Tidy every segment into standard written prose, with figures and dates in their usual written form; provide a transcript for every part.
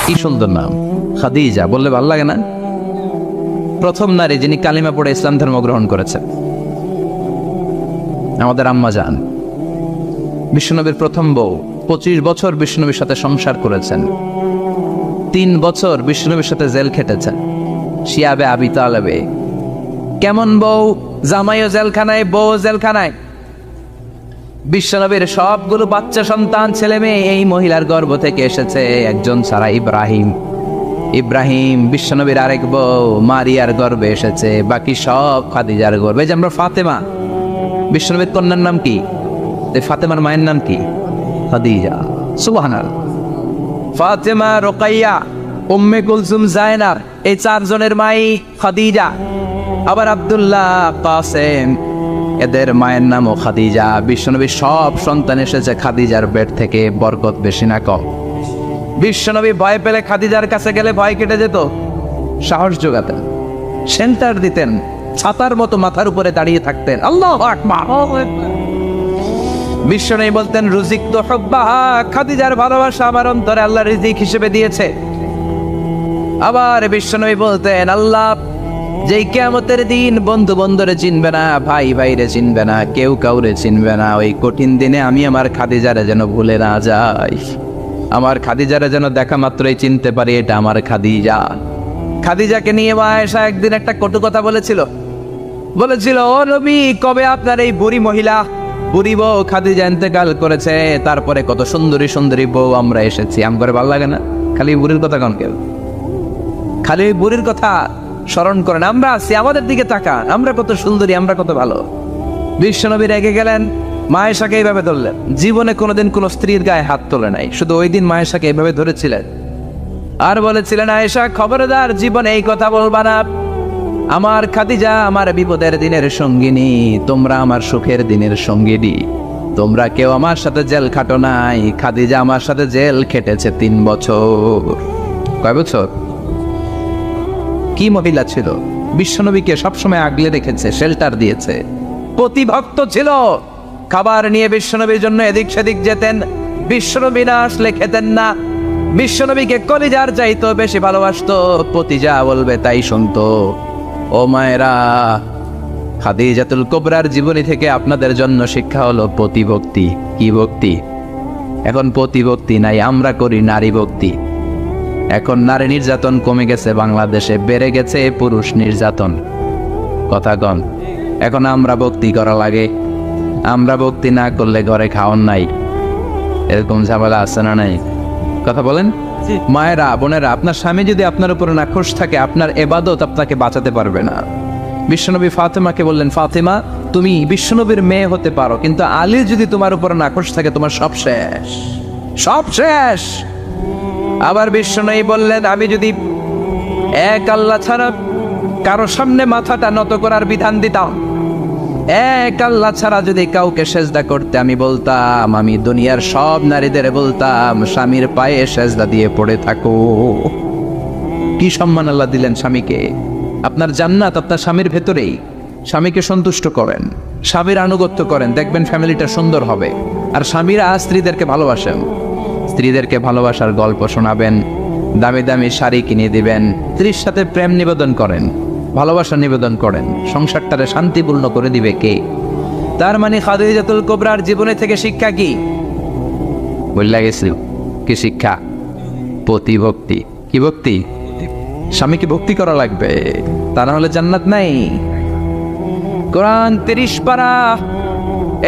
কি সুন্দর নাম, খাদিজা বললে ভালো লাগে না? প্রথম নারী যিনি কালিমা পড়ে ইসলাম ধর্ম গ্রহণ করেছেন আমাদের আম্মা জান, বিশ্বনবীর প্রথম বউ। 25 বছর বিশ্বনবীর সাথে সংসার করেছেন, 3 বছর বিশ্বনবীর সাথে জেল খেটেছেন শিয়াবে আবি তালেবে। কেমন বউ? জামাইও জেলখানায়, বউ জেলখানায়। বিশ্বনবীর সবগুলো বাচ্চা সন্তান ছেলে মেয়ে এই মহিলার গর্ভ থেকে এসেছে, একজন ছাড়া ইব্রাহিম। ইব্রাহিম বিশ্বনবীর আরেক বউ মারিয়ার গর্ভে এসেছে, বাকি সব খাদিজার গর্ভে। যে আমরা ফাতেমা, বিশ্বনবীর কন্যার নাম কি? ফাতেমার মায়ের নাম কি? খাদিজা। সুবহানাল্লাহ। ফাতেমা, রোকাইয়া, উম্মে কুলসুম, জায়নাব, এই 4 জনের মাই খাদিজা। আবার আব্দুল্লাহ, কাসেম, এদের মায়ের নামও খাদিজা। বিশ্বনবীর সব সন্তান এসেছে খাদিজার পেট থেকে। বরকত বেশি না কম? বিশ্বনবী ভয় পেলে খাদিজার কাছে গেলে ভয় কেটে যেত, সাহস যোগাতেন, সেন্টার দিতেন, ছাতার মতো মাথার উপরে দাঁড়িয়ে থাকতেন। আল্লাহু আকবার। বিশ্বনবী বলতেন রুজিক তো হুব্বাহা, খাদিজার ভালোবাসা আমার অন্তরে আল্লাহ রিজিক হিসেবে দিয়েছে। আবার বিশ্বনবী বলতেন আল্লাহ যেই কিয়ামতের দিন বন্ধু বন্ধুরে চিনবে না, ভাই ভাইরে চিনবে না, কেউ কাউরে চিনবে না, ওই কঠিন দিনে আমি আমার খাদিজারে যেন ভুলে না যাই, আমার খাদিজারে যেন দেখা মাত্রই চিনতে পারি এটা আমার খাদিজা। খাদিজাকে নিয়ে মা আয়েশা একদিন একটা কটু কথা বলেছিল। ও নবী, কবে আপনার এই বুড়ি মহিলা, বুড়ি বউ খাদিজা ইন্তেকাল করেছে, তারপরে কত সুন্দরী সুন্দরী বউ আমরা এসেছি, আম করে ভালো লাগে না? খালি বুড়ির কথা কন কেউ? খালি বুড়ির কথা স্মরণ করেন। আমরা আছি, আমাদের দিকে তাকান, আমরা কত সুন্দরী, আমরা কত ভালো। বিশ্বনবী রেগে গেলেন, মা আয়েশাকে এইভাবে ধরলেন। জীবনে কোনোদিন কোনো স্ত্রীর গায়ে হাত তোলে নাই, শুধু ওই দিন মা আয়েশাকে এইভাবে ধরেছিলেন আর বলেছিলেন আয়েশা খবরদার জীবনে এই কথা বলবা না, আমার খাদিজা আমার বিপদের দিনের সঙ্গিনী, তোমরা আমার সুখের দিনের সঙ্গিনী, তোমরা কেউ আমার সাথে জেল খাটো নাই, খাদিজা আমার সাথে জেল খেটেছে 3 বছর। কয় বছর? কি মহিলা ছিল! বিশ্বনবীকে সবসময় আগলে রেখেছে, শেল্টার দিয়েছে, প্রতিভক্ত ছিল। খাবার নিয়ে বিশ্বনবীর জন্য এদিক সেদিক যেতেন, বিশ্বনবী না আসলে খেতেন না। বিশ্বনবীকে কলিজার চাইতো বেশি ভালোবাসতো, পতি যা বলবে তাই শুনতো। ও মায়েরা, খাদিজাতুল কুবরার জীবনী থেকে আপনাদের জন্য শিক্ষা হলো প্রতিভক্তি। কি ভক্তি? এখন প্রতিভক্তি নাই, আমরা করি নারী ভক্তি। এখন নারী নির্যাতন কমে গেছে বাংলাদেশে, বেড়ে গেছে পুরুষ নির্যাতন। কথা কন। এখন আমরা ভক্তি করা লাগে, আমরা ভক্তি না করলে ঘরে খাওয়ান নাই, এরকম ঝামেলা আছে না নাই? কথা বলেন। মায়েরা, বোনেরা, আপনার স্বামী যদি আপনার উপরে নাখোশ থাকে, আপনার ইবাদত আপনাকে বাঁচাতে পারবে না। বিশ্বনবী ফাতেমাকে বললেন, ফাতেমা তুমি বিশ্বনবীর মেয়ে হতে পারো, কিন্তু আলী যদি তোমার উপরে নাখোশ থাকে তোমার সব শেষ, সব শেষ। আবার বিশ্বনবী বললেন, আমি যদি এক আল্লাহ ছাড়া কারো সামনে মাথাটা নত করার বিধান দিতাম, এক আল্লাহ ছাড়া যদি কাউকে সেজদা করতে আমি বলতাম, আমি দুনিয়ার সব নারীদের বলতাম স্বামীর পায়ে সেজদা দিয়ে পড়ে থাকো। কি সম্মান আল্লাহ দিলেন স্বামীকে! আপনার জান্নাত আপনার স্বামীর ভেতরেই। স্বামীকে সন্তুষ্ট করেন, স্বামীর আনুগত্য করেন, দেখবেন ফ্যামিলিটা সুন্দর হবে। আর স্বামীরা স্ত্রীদেরকে ভালোবাসেন, স্ত্রীদেরকে ভালোবাসার গল্প শোনাবেন, দামি দামি শাড়ি কিনে দিবেন, স্ত্রীর সাথে প্রেম নিবেদন করেন, ভালোবাসা নিবেদন করেন, সংসারটারে শান্তিপূর্ণ করে দিবে কে? তার মানে খাদিজাতুল কুবরার জীবনে থেকে শিক্ষা কি? বললা গেছিল কি শিক্ষা? প্রতিভক্তি। কি ভক্তি? স্বামীকে ভক্তি করা লাগবে, তা না হলে জান্নাত নাই। কোরআন 30 পারা,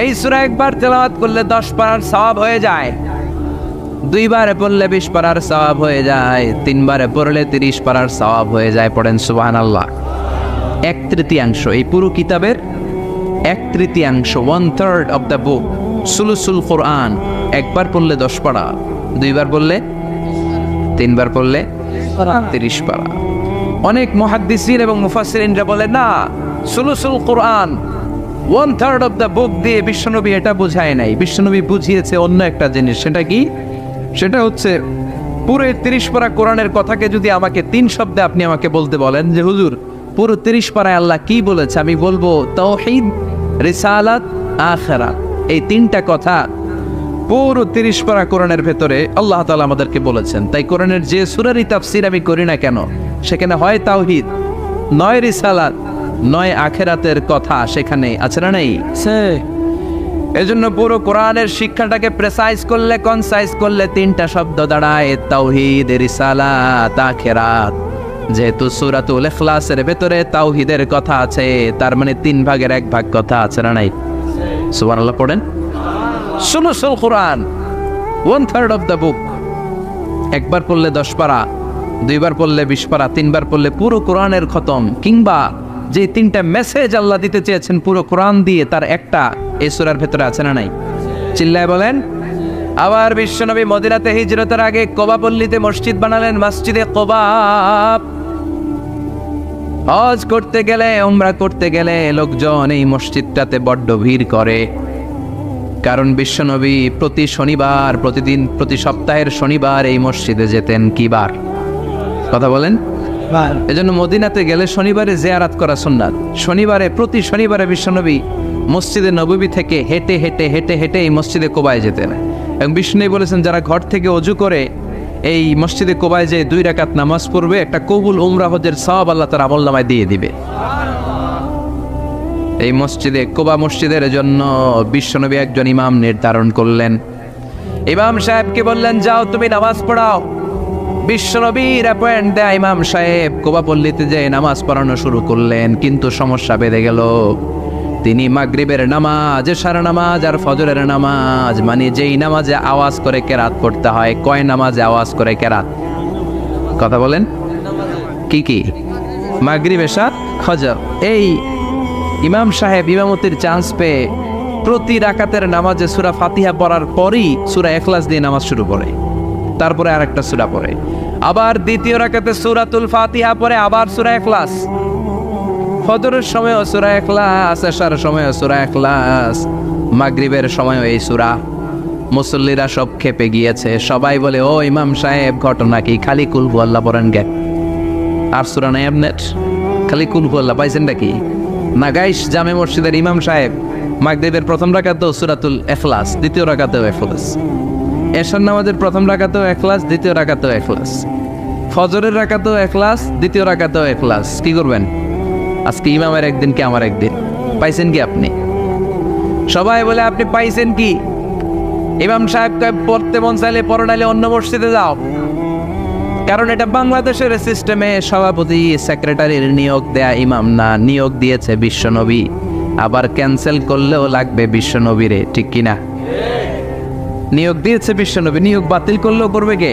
এই সূরা একবার তেলাওয়াত করলে 10 পারার সওয়াব হয়ে যায়, 2 বারে পড়লে 20 পারার সওয়াব হয়ে যায়, 3 বারে পড়লে 30 পারার সওয়াব হয়ে যায়। পড়েন সুবহানাল্লাহ। 1/3 এই পুরো কিতাবের 1/3, 1/3 অফ দ্য বুক, সুলুসুল কোরআন। একবার পড়লে 10 পারা, 2 বার পড়লে, 3 বার পড়লে 30 পারা। অনেক মুহাদ্দিসিন এবং মুফাসসিরিনরা বলে না, সুলুসুল কোরআন 1/3 অফ দ্য বুক দিয়ে বিশ্বনবী এটা বুঝায় নাই। বিশ্বনবী বুঝিয়েছে অন্য একটা জিনিস। সেটা কি? সেটা হচ্ছে পুরো 30 পারা কোরআনের কথাকে যদি আমাকে 3 শব্দে আপনি আমাকে বলতে বলেন যে হুজুর পুরো 30 পারায় আল্লাহ কি বলেছে, আমি বলবো তাওহীদ, রিসালাত, আখিরাত। এই 3টা কথা পুরো 30 পারা কোরআনের ভেতরে আল্লাহ তাআলা আমাদেরকে বলেছেন। তাই কোরআনের যে সূরারই তাফসীর আমি করি না কেন, সেখানে হয় তাওহীদ, নয় রিসালাত, নয় আখিরাতের কথা সেখানে আছে না নেই? এজন্য পুরো কোরআনের শিক্ষাটাকে প্রেসাইজ করলে, কনসাইজ করলে 3টা শব্দ দাঁড়ায়, তাওহীদ, রিসালাত, আখিরাত। যেহেতু সূরাতুল ইখলাসের ভেতরে তাওহীদের কথা আছে, তার মানে 3 ভাগের 1 ভাগ কথা আছে না নাই? সুবহানাল্লাহ পড়েন। সুলুসুল কোরআন, 1/3 অফ দ্য বুক। একবার পড়লে 10 পারা, 2বার পড়লে 20 পারা, 3বার পড়লে পুরো কোরআনের খতম। কিংবা যে 3টা মেসেজ আল্লাহ দিতে চেয়েছেন পুরো কোরআন দিয়ে, তার একটা এই সূরার ভেতরে আছে না নাই? চিল্লায় বলেন। আবার বিশ্বনবী মদিনাতে হিজরতের আগে কোবা পল্লীতে মসজিদ বানালেন, মসজিদে কোবা। হজ করতে গেলে, উমরা করতে গেলে লোকজন এই মসজিদটাতে বড্ড ভিড় করে। কারণ বিশ্বনবী প্রতি শনিবার, প্রতিদিন, প্রতি সপ্তাহের শনিবার এই মসজিদে যেতেন। কি বার? কথা বলেন। এজন্য মদিনাতে গেলে শনিবারে জিয়ারত করা সুন্নাত। শনিবারে, প্রতি শনিবারে বিশ্বনবী মসজিদে নববী থেকে হেঁটে হেঁটে হেঁটে হেঁটে এই মসজিদে কোবায় যেতেন। এবং বিষ্ণু বলেছেন, যারা ঘর থেকে অজু করে এই মসজিদে কোবায় যে 2 রাকাত নামাজ পড়বে, একটা কবুল উমরা হজের সওয়াব আল্লাহ তার আমলনামায় দিয়ে দিবে। এই মসজিদে, কোবা মসজিদের জন্য বিশ্বনবী একজন ইমাম নির্ধারণ করলেন। ইমাম সাহেবকে বললেন, যাও তুমি নামাজ পড়াও। বিশ্বনবীর অ্যাপয়েন্ট দেয়া ইমাম সাহেব কোবা পল্লীতে যে নামাজ পড়ানো শুরু করলেন। কিন্তু সমস্যা বেড়ে গেল। তিনি মাগরিবের নামাজ, এশার নামাজ আর ফজরের নামাজ, মানে যেই নামাজে আওয়াজ করে কেরাত পড়তে হয়, কয় নামাজে আওয়াজ করে কেরাত? কথা বলেন। কি কি? মাগরিব, এশা, ফজর। এই ইমাম সাহেব ইমামতির চান্স পেয়ে প্রতি রাকাতের নামাজে সূরা ফাতিহা পড়ার পরই সূরা ইখলাস দিয়ে নামাজ শুরু করে, তারপরে আরেকটা সূরা পড়ে, আবার দ্বিতীয় রাকাতে সূরাতুল ফাতিহা পড়ে, আবার সূরা ইখলাস। ফজরের সময়ও সূরা ইখলাস, এশার সময়ও সূরা ইখলাস, মাগরিবের সময়ও এই সূরা। মুসল্লিরা সব খেপে গিয়েছে। সবাই বলে, ও ইমাম সাহেব, ঘটনা কি? খালি কুল হুয়াল্লাহ পড়েন গে, আর সূরা নাই আপনার? খালি কুল হুয়াল্লাহ পাইছেন নাকি? না গাইস, জামে মসজিদের ইমাম সাহেব মাগরিবের প্রথম রাকাতেও সূরাতুল ইখলাস, দ্বিতীয় রাকাতেও ইখলাস। এশার নামাজের প্রথম রাকাতেও ইখলাস, দ্বিতীয় রাকাতেও ইখলাস। ফজরের রাকাতেও ইখলাস, দ্বিতীয় রাকাতেও ইখলাস। কি করবেন? আজকে ইমামের একদিন কি আমার একদিন। পাইছেন কি আপনি? সবাই বলে, আপনি পাইছেন কি? ইমাম সাহেব পড়তে মন চাইলে পড়ো, নাইলে অন্য মসজিদে যাও। কারণ এটা বাংলাদেশের সিস্টেমে সভাপতি সেক্রেটারির নিয়োগ দেয়া ইমাম না, নিয়োগ দিয়েছে বিশ্বনবী। আবার ক্যান্সেল করলেও লাগবে বিশ্বনবীরে, ঠিক কিনা? নিয়োগ দিয়েছে বিশ্বনবী, নিয়োগ বাতিল করলেও করবে কে?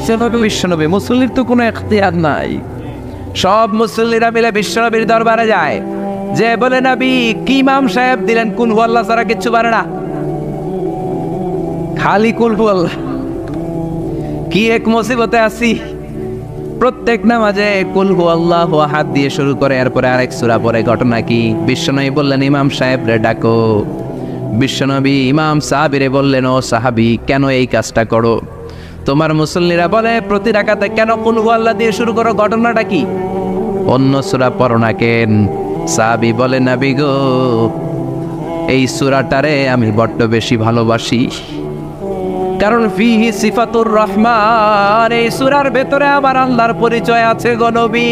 সেভাবে বিশ্বনবী। মুসল্লির তো কোনো এখতিয়ার নাই। সব মুসল্লিরা মিলে বিশ্বনবীর দরবারে যায়, যে বলে, নবী কি ইমাম সাহেব দিলেন, কুল হুয়াল্লাহ ছাড়া কিচ্ছু পারে না, খালি কুল হুয়াল্লাহ। কি এক মুসিবতে আছি। প্রত্যেক নামাজে কুল হুয়াল্লাহু আহাদ দিয়ে শুরু করে, এরপরে আরেক সূরা পড়ে। ঘটনা কি? বিশ্বনবী বললেন, ইমাম সাহেব রে ডাকো। বিশ্বনবী ইমাম সাহাবীরে বললেন, ও সাহাবী, কেন এই কাজটা করো? তোমার মুসল্লিরা বলে, প্রতি রাকাতে কেন কুল হুয়াল্লাহ দিয়ে শুরু করো? ঘটনাটা কি? অন্য সূরা পড়ো না কেন? সাহাবী বলে, নবী গো, এই সূরাটারে আমি বড্ড বেশি ভালোবাসি। কারণ ফিহি সিফাতুর রহমান, এই সূরার ভেতরে আমার আল্লাহর পরিচয় আছে গো নবী।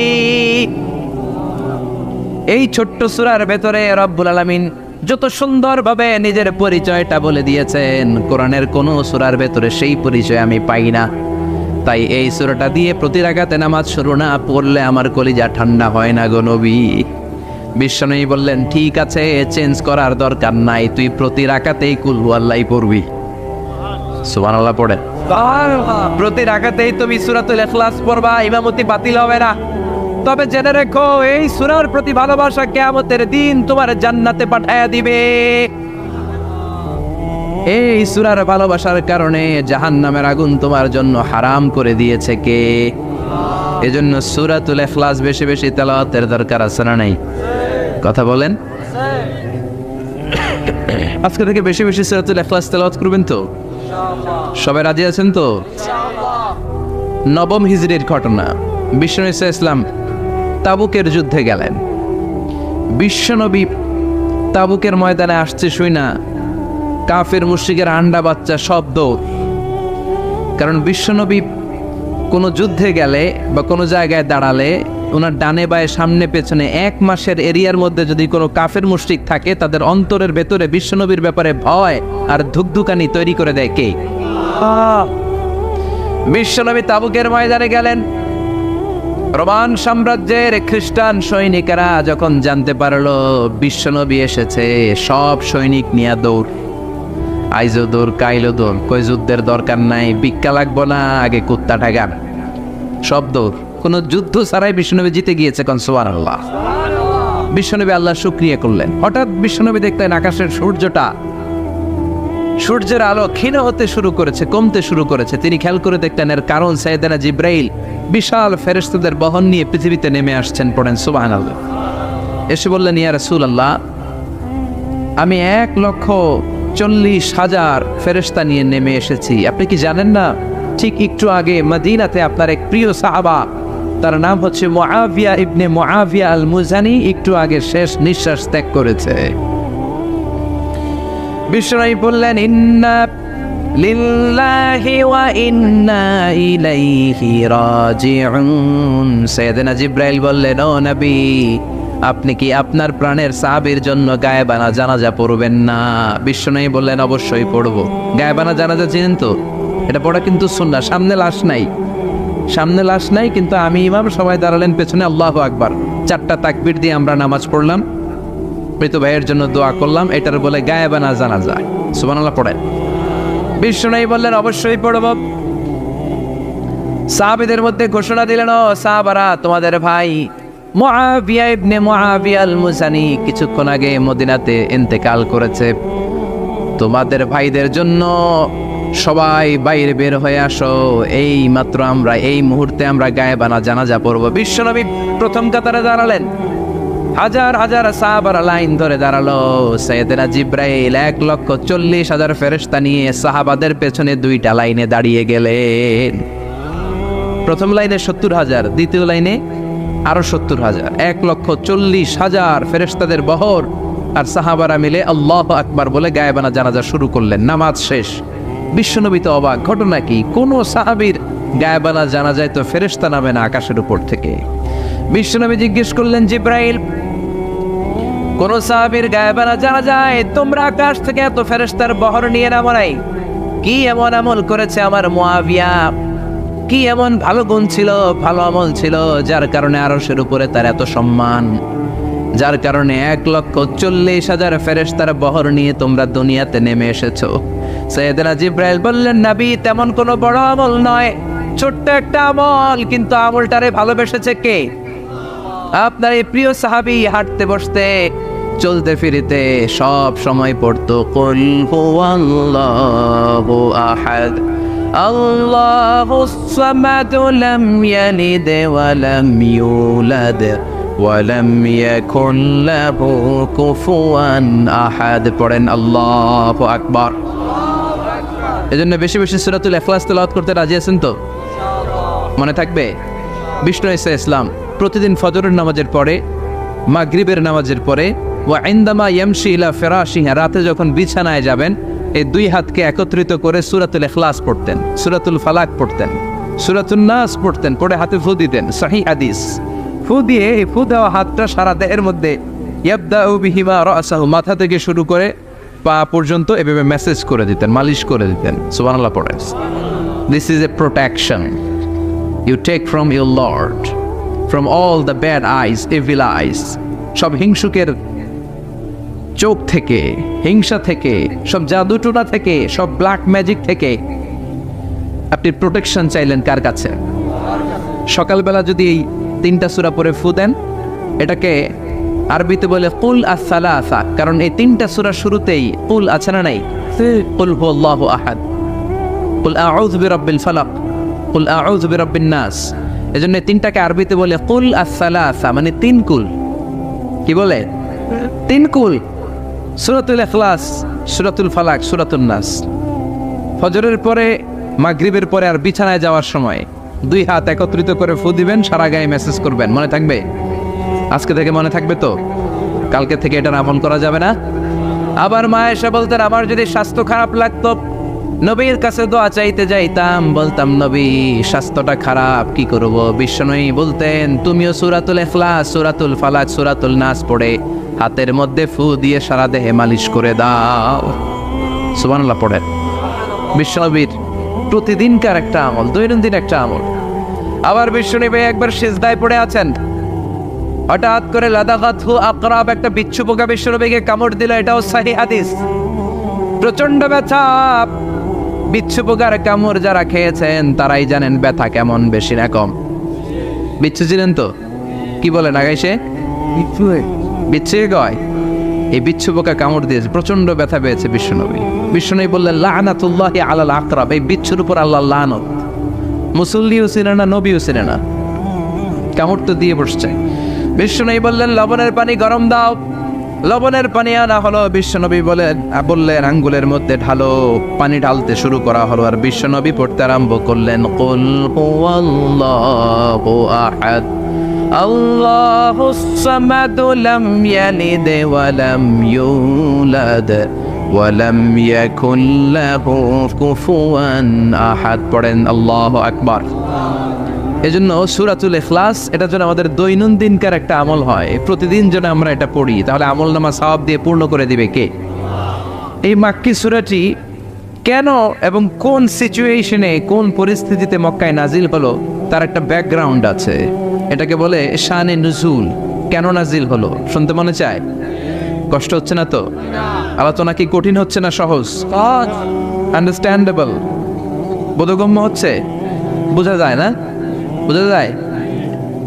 এই ছোট্ট সূরার ভেতরে রব্বুল আলামিন যত সুন্দরভাবে নিজের পরিচয়টা বলে দিয়েছেন, কোরআনের কোন সূরার ভেতরে সেই পরিচয় আমি পাই না। তাই এই সূরাটা দিয়ে প্রতি রাকাতে নামাজ শুরু না পড়লে আমার কলিজা ঠান্ডা হয় না গো নবী। বিশ্বনবী বললেন, ঠিক আছে, চেঞ্জ করার দরকার নাই, তুই প্রতি রাকাতেই কুল হুয়াল্লাহ পড়বি। সুবহানাল্লাহ পড়ে। প্রতি রাকাতেই তুমি সূরাতুল ইখলাস পড়বা, ইমামতি বাতিল হবে না। তবে জেনে রেখো, এই সূরার প্রতি ভালোবাসা কিয়ামতের দিন তোমার জান্নাতে পাঠায়া দিবে। এই সূরার ভালোবাসার কারণে জাহান্নামের আগুন তোমার জন্য হারাম করে দিয়েছে কে? এজন্য সূরাতুল ইখলাস বেশি বেশি তেলাওয়াতের দরকার আছে না নাই? কথা বলেন। আজকে থেকে বেশি বেশি সূরাতুল ইখলাস তেলাওয়াত করবেন তো? সবাই রাজি আছেন তো? নবম হিজরির ঘটনা। বিশ্বনবী সাল্লাল্লাহু আলাইহি ওয়াসাল্লাম তাবুকের যুদ্ধে গেলেন। বিশ্বনবী তাবুকের ময়দানে আসছে শুই না কাফের মুশরিকের আন্ডা বাচ্চা সব দৌড়। কারণ বিশ্বনবী কোনো যুদ্ধে গেলে বা কোনো জায়গায় দাঁড়ালে ওনার ডানে বায়ে সামনে পেছনে 1 মাসের এরিয়ার মধ্যে যদি কোনো কাফের মুশরিক থাকে, তাদের অন্তরের ভেতরে বিশ্বনবীর ব্যাপারে ভয় আর ধুকধুকানি তৈরি করে দেয় কে? বিশ্বনবী তাবুকের ময়দানে গেলেন। রোমান সাম্রাজ্যের খ্রিস্টান সৈনিকেরা যখন জানতে পারলো বিশ্বনবী এসেছে, সব সৈনিক নিয়ে দৌড়। আইজো দৌড়, কাইলো দৌড়, কই যুদ্ধের দরকার নাই, ভিক্ষা লাগবো না, আগে কুত্তা ঠাগান, সব দৌড়। কোন যুদ্ধ ছাড়াই বিশ্বনবী জিতে গিয়েছে। কোন সুবহানাল্লাহ। বিশ্বনবী আল্লাহ শুকরিয়া করলেন। হঠাৎ বিশ্বনবী দেখলেন আকাশের সূর্যের আলো ক্ষীণ হতে শুরু করেছে, কমতে শুরু করেছে। তিনি খেয়াল করে দেখলেন এর কারণ সাইয়েদনা জিব্রাইল বিশাল ফেরেশতাদের বহন নিয়ে পৃথিবীতে নেমে আসছেন। পড়েন সুবহানাল্লাহ। এসে বললেন, ইয়া রাসূলুল্লাহ, আমি 1,40,000 ফেরেশতা নিয়ে নেমে এসেছি। আপনি কি জানেন না, ঠিক একটু আগে মদিনাতে আপনার এক প্রিয় সাহাবা, তার নাম হচ্ছে মুআবিয়া ইবনে মুআবিয়া আল মুজানি, একটু আগে শেষ নিঃশ্বাস ত্যাগ করেছে। বিশ্বনবী বললেন, ইন্না লিল্লাহি ওয়া ইন্না ইলাইহি রাজিউন। সাইয়েদনা জিব্রাইল বললেন, ও নবী, আপনি কি আপনার প্রাণের সাহাবীর জন্য গায়েবানা জানাজা পড়বেন না? বিশ্বনবী বললেন, অবশ্যই পড়ব। গায়েবানা জানাজা চিনেন তো? এটা পড়া কিন্তু সুন্নাহ। সামনে লাশ নাই, কিন্তু আমি ইমাম, সবাই দাঁড়ালেন পেছনে, আল্লাহু আকবার, 4টা তাকবীর দিয়ে আমরা নামাজ পড়লাম, মৃত ভাইয়ের জন্য দোয়া করলাম, এটার বলে গায়েবানা জানাজা। সুবহানাল্লাহ পড়েন। বিশ্বনবী বললেন, অবশ্যই পড়ব। সাহাবীদের মধ্যে ঘোষণা দিলেন, ও সাহাবারা, তোমাদের ভাই মুআবিয়া ইবনে মুআবিয়া আল মুজানি কিছুক্ষণ আগে মদিনাতে ইন্তেকাল করেছে। তোমাদের ভাইদের জন্য সবাই বাইরে বের হয়ে আসো, এই মাত্র আমরা এই মুহূর্তে আমরা গায়েবানা জানাজা পড়ব। বিশ্বনবী প্রথম কাতারে দাঁড়ালেন, হাজার হাজার সাহাবারা লাইন ধরে দাঁড়ালো। সাইয়েদনা জিব্রাইল 1,40,000 ফেরেশতা নিয়ে সাহাবাদের পেছনে 2টা লাইনে দাঁড়িয়ে গেলেন। প্রথম লাইনে 70,000, দ্বিতীয় লাইনে আরো 70,000, 1,40,000 ফেরেশতাদের বহর। আর সাহাবারা মিলে আল্লাহু আকবার বলে গায়েবানা জানাজা শুরু করলেন। নামাজ শেষ। বিশ্বনবী তো অবাক, ঘটনা কি? কোন সাহাবীর গায়েবানা জানাজায় তো ফেরেশতা নামে না আকাশের উপর থেকে। বিশ্বনবী জিজ্ঞেস করলেন, জিব্রাইল, কোন সাহাবীর গায়েবানা জানাজায় তোমরা আকাশ থেকে এত ফেরেশতার বহর নিয়ে নামো নাই? কি এমন আমল করেছে আমার মুআবিয়া? কি এমন ভালো গুণ ছিল, ভালো আমল ছিল, যার কারণে আরশের উপরে তার এত সম্মান, যার কারণে 1,40,000 ফেরেশতার বহর নিয়ে তোমরা দুনিয়াতে নেমে এসেছো? সাইয়েদনা জিব্রাইল বললেন, নবী, তেমন কোনো বড় আমল নয়, ছোট্ট একটা আমল, কিন্তু আমলটারে ভালোবেসেছে কে? আপনার এই প্রিয় সাহাবী হাঁটতে বসতে চলতে ফিরিতে সব সময় পড়তো, কুল হুয়াল্লাহু আহাদ, আল্লাহুস সামাদ, লাম ইয়ালিদ ওয়া লাম ইউলাদ ওয়া লাম ইয়াকুল লাহু কুফুয়ান আহাদ। পড়েন আল্লাহু আকবার। এজন্য বেশি বেশি সূরাতুল ইখলাস তেলাওয়াত করতে রাজি আছেন তো? মনে থাকবে? বিষ্ণু ঈসা ইসলাম প্রতিদিন ফজরের নামাজের পরে, মাগরিবের নামাজের পরে, ওয়া ইনদামা ইয়ামশি ইলা ফিরাশিহি, রাতে যখন বিছানায় যাবেন, এই 2 হাতকে একত্রিত করে সূরাতুল ইখলাস পড়তেন, সূরাতুল ফালাক পড়তেন, সূরাতুন নাস পড়তেন, পড়ে হাতে ফু দিতেন। সহিহ হাদিস। ফু দিয়ে এই ফু দেওয়া হাতটা সারা দেহের মধ্যে ইয়াবদাউ বিহিমা রাসাহু, মাথা থেকে শুরু করে পা পর্যন্ত এভাবে মেসেজ করে দিতেন, মালিশ করে দিতেন। সুবহানাল্লাহ পড়েন। This is a protection you take from your lord, from all the bad eyes, evil eyes, সব হিংসুকের চোখ থেকে, হিংসা থেকে, সব জাদুটোনা থেকে, সব ব্ল্যাক ম্যাজিক থেকে আপনি প্রোটেকশন চাইলেন কার কাছে? সকালবেলা যদি এই 3টা সূরা পড়ে ফু দেন, এটাকে আরবিতে বলে কুল আস-সালাসা, কারণ এই 3টা সূরার শুরুতেই কুল আছে না নাই? কুল হুয়াল্লাহু আহাদ, কুল আউযু বিরাব্বিল ফালাক, কুল আউযু বিরাব্বিন নাস। এজন্য 3টাকে আরবিতে বলে কুল আস-সালাসা, মানে 3 কুল। কি বলে? 3 কুল। সূরাতুল ইখলাস, সূরাতুল ফালাক, সূরাতুন নাস। ফজরের পরে, মাগরিবের পরে আর বিছানায় যাওয়ার সময় 2 হাত একত্রিত করে ফু দিবেন, সারা গায়ে মেসেজ করবেন। মনে থাকবে? আজকে থেকে মনে থাকবে তো? কালকে থেকে এটা আমল করা যাবে না? আবার মা এসে বলতেন আমার যদি স্বাস্থ্য খারাপ লাগতো নবীর কাছে দোয়া চাইতে যাইতাম, বলতাম নবী স্বাস্থ্যটা খারাপ কি করব? বিশ্বনবী বলতেন তুমিও সূরাতুল ইখলাস, সূরাতুল ফালাক, সূরাতুল নাস পড়ে হাতের মধ্যে ফু দিয়ে সারা দেহে মালিশ করে দাও। সুবহানাল্লাহ পড়েন। বিশ্বনবীর প্রতিদিনকার একটা আমল, দৈনন্দিন একটা আমল। আবার বিশ্বনবী একবার সিজদায় পড়ে আছেন, হঠাৎ করে লাদাগাতহু আকরাব, একটা বিচ্ছু পোকা বিশ্বনবীকে কামড় দিল। এটাও সহিহ হাদিস। প্রচন্ড ব্যথা। বিচ্ছু পোকার কামড় যারা খেয়েছেন তারাই জানেন ব্যথা কেমন, বেশি না কম। বিচ্ছু ছিলেন তো? কি বলেন আগাইছে? বিচ্ছু কয় এই বিচ্ছু পোকা কামড় দিয়েছে, প্রচন্ড ব্যথা পেয়েছে বিশ্বনবী। বিশ্বনবী বললেন লাআনাতুল্লাহি আলাল আকরাব, এই বিচ্ছুর উপর আল্লাহর লানত। মুসল্লিও ছিলেন না, নবীও ছিলেন না, কামড় তো দিয়ে বসছে। বিশ্বনবী বললেন লবণের পানি গরম দাও। লবণের পানি আনা হলো। বিশ্বনবী বললেন আঙ্গুলের মধ্যে ঢালো। পানি ঢালতে শুরু করা হলো, আর বিশ্বনবী পড়তে আরম্ভ করলেন কুল হুয়াল্লাহু আহাদ আল্লাহুস সামাদ লাম ইয়ালিদ ওয়া লাম ইউলাদ ওয়া লাম ইয়াকুল লাহু কুফুয়ান আহাদ। পড়েন আল্লাহু আকবার। এজন্য সূরাতুল ইখলাস এটা যেন আমাদের দৈনন্দিনকার একটা আমল হয়, প্রতিদিন যেন আমরা এটা পড়ি, তাহলে আমলনামা সওয়াব দিয়ে পূর্ণ করে দিবে কে? এই মাক্কি সূরাটি কেন এবং কোন সিচুয়েশনে, কোন পরিস্থিতিতে মক্কায় নাজিল হলো তার একটা ব্যাকগ্রাউন্ড আছে। এটাকে বলে শানে নুজুল। কেন নাজিল হলো শুনতে মনে চায়? কষ্ট হচ্ছে না তো? আলোচনা কি কঠিন হচ্ছে না সহজ? আন্ডারস্ট্যান্ডেবল, বোধগম্য হচ্ছে? বোঝা যায় না? বোঝা যায়?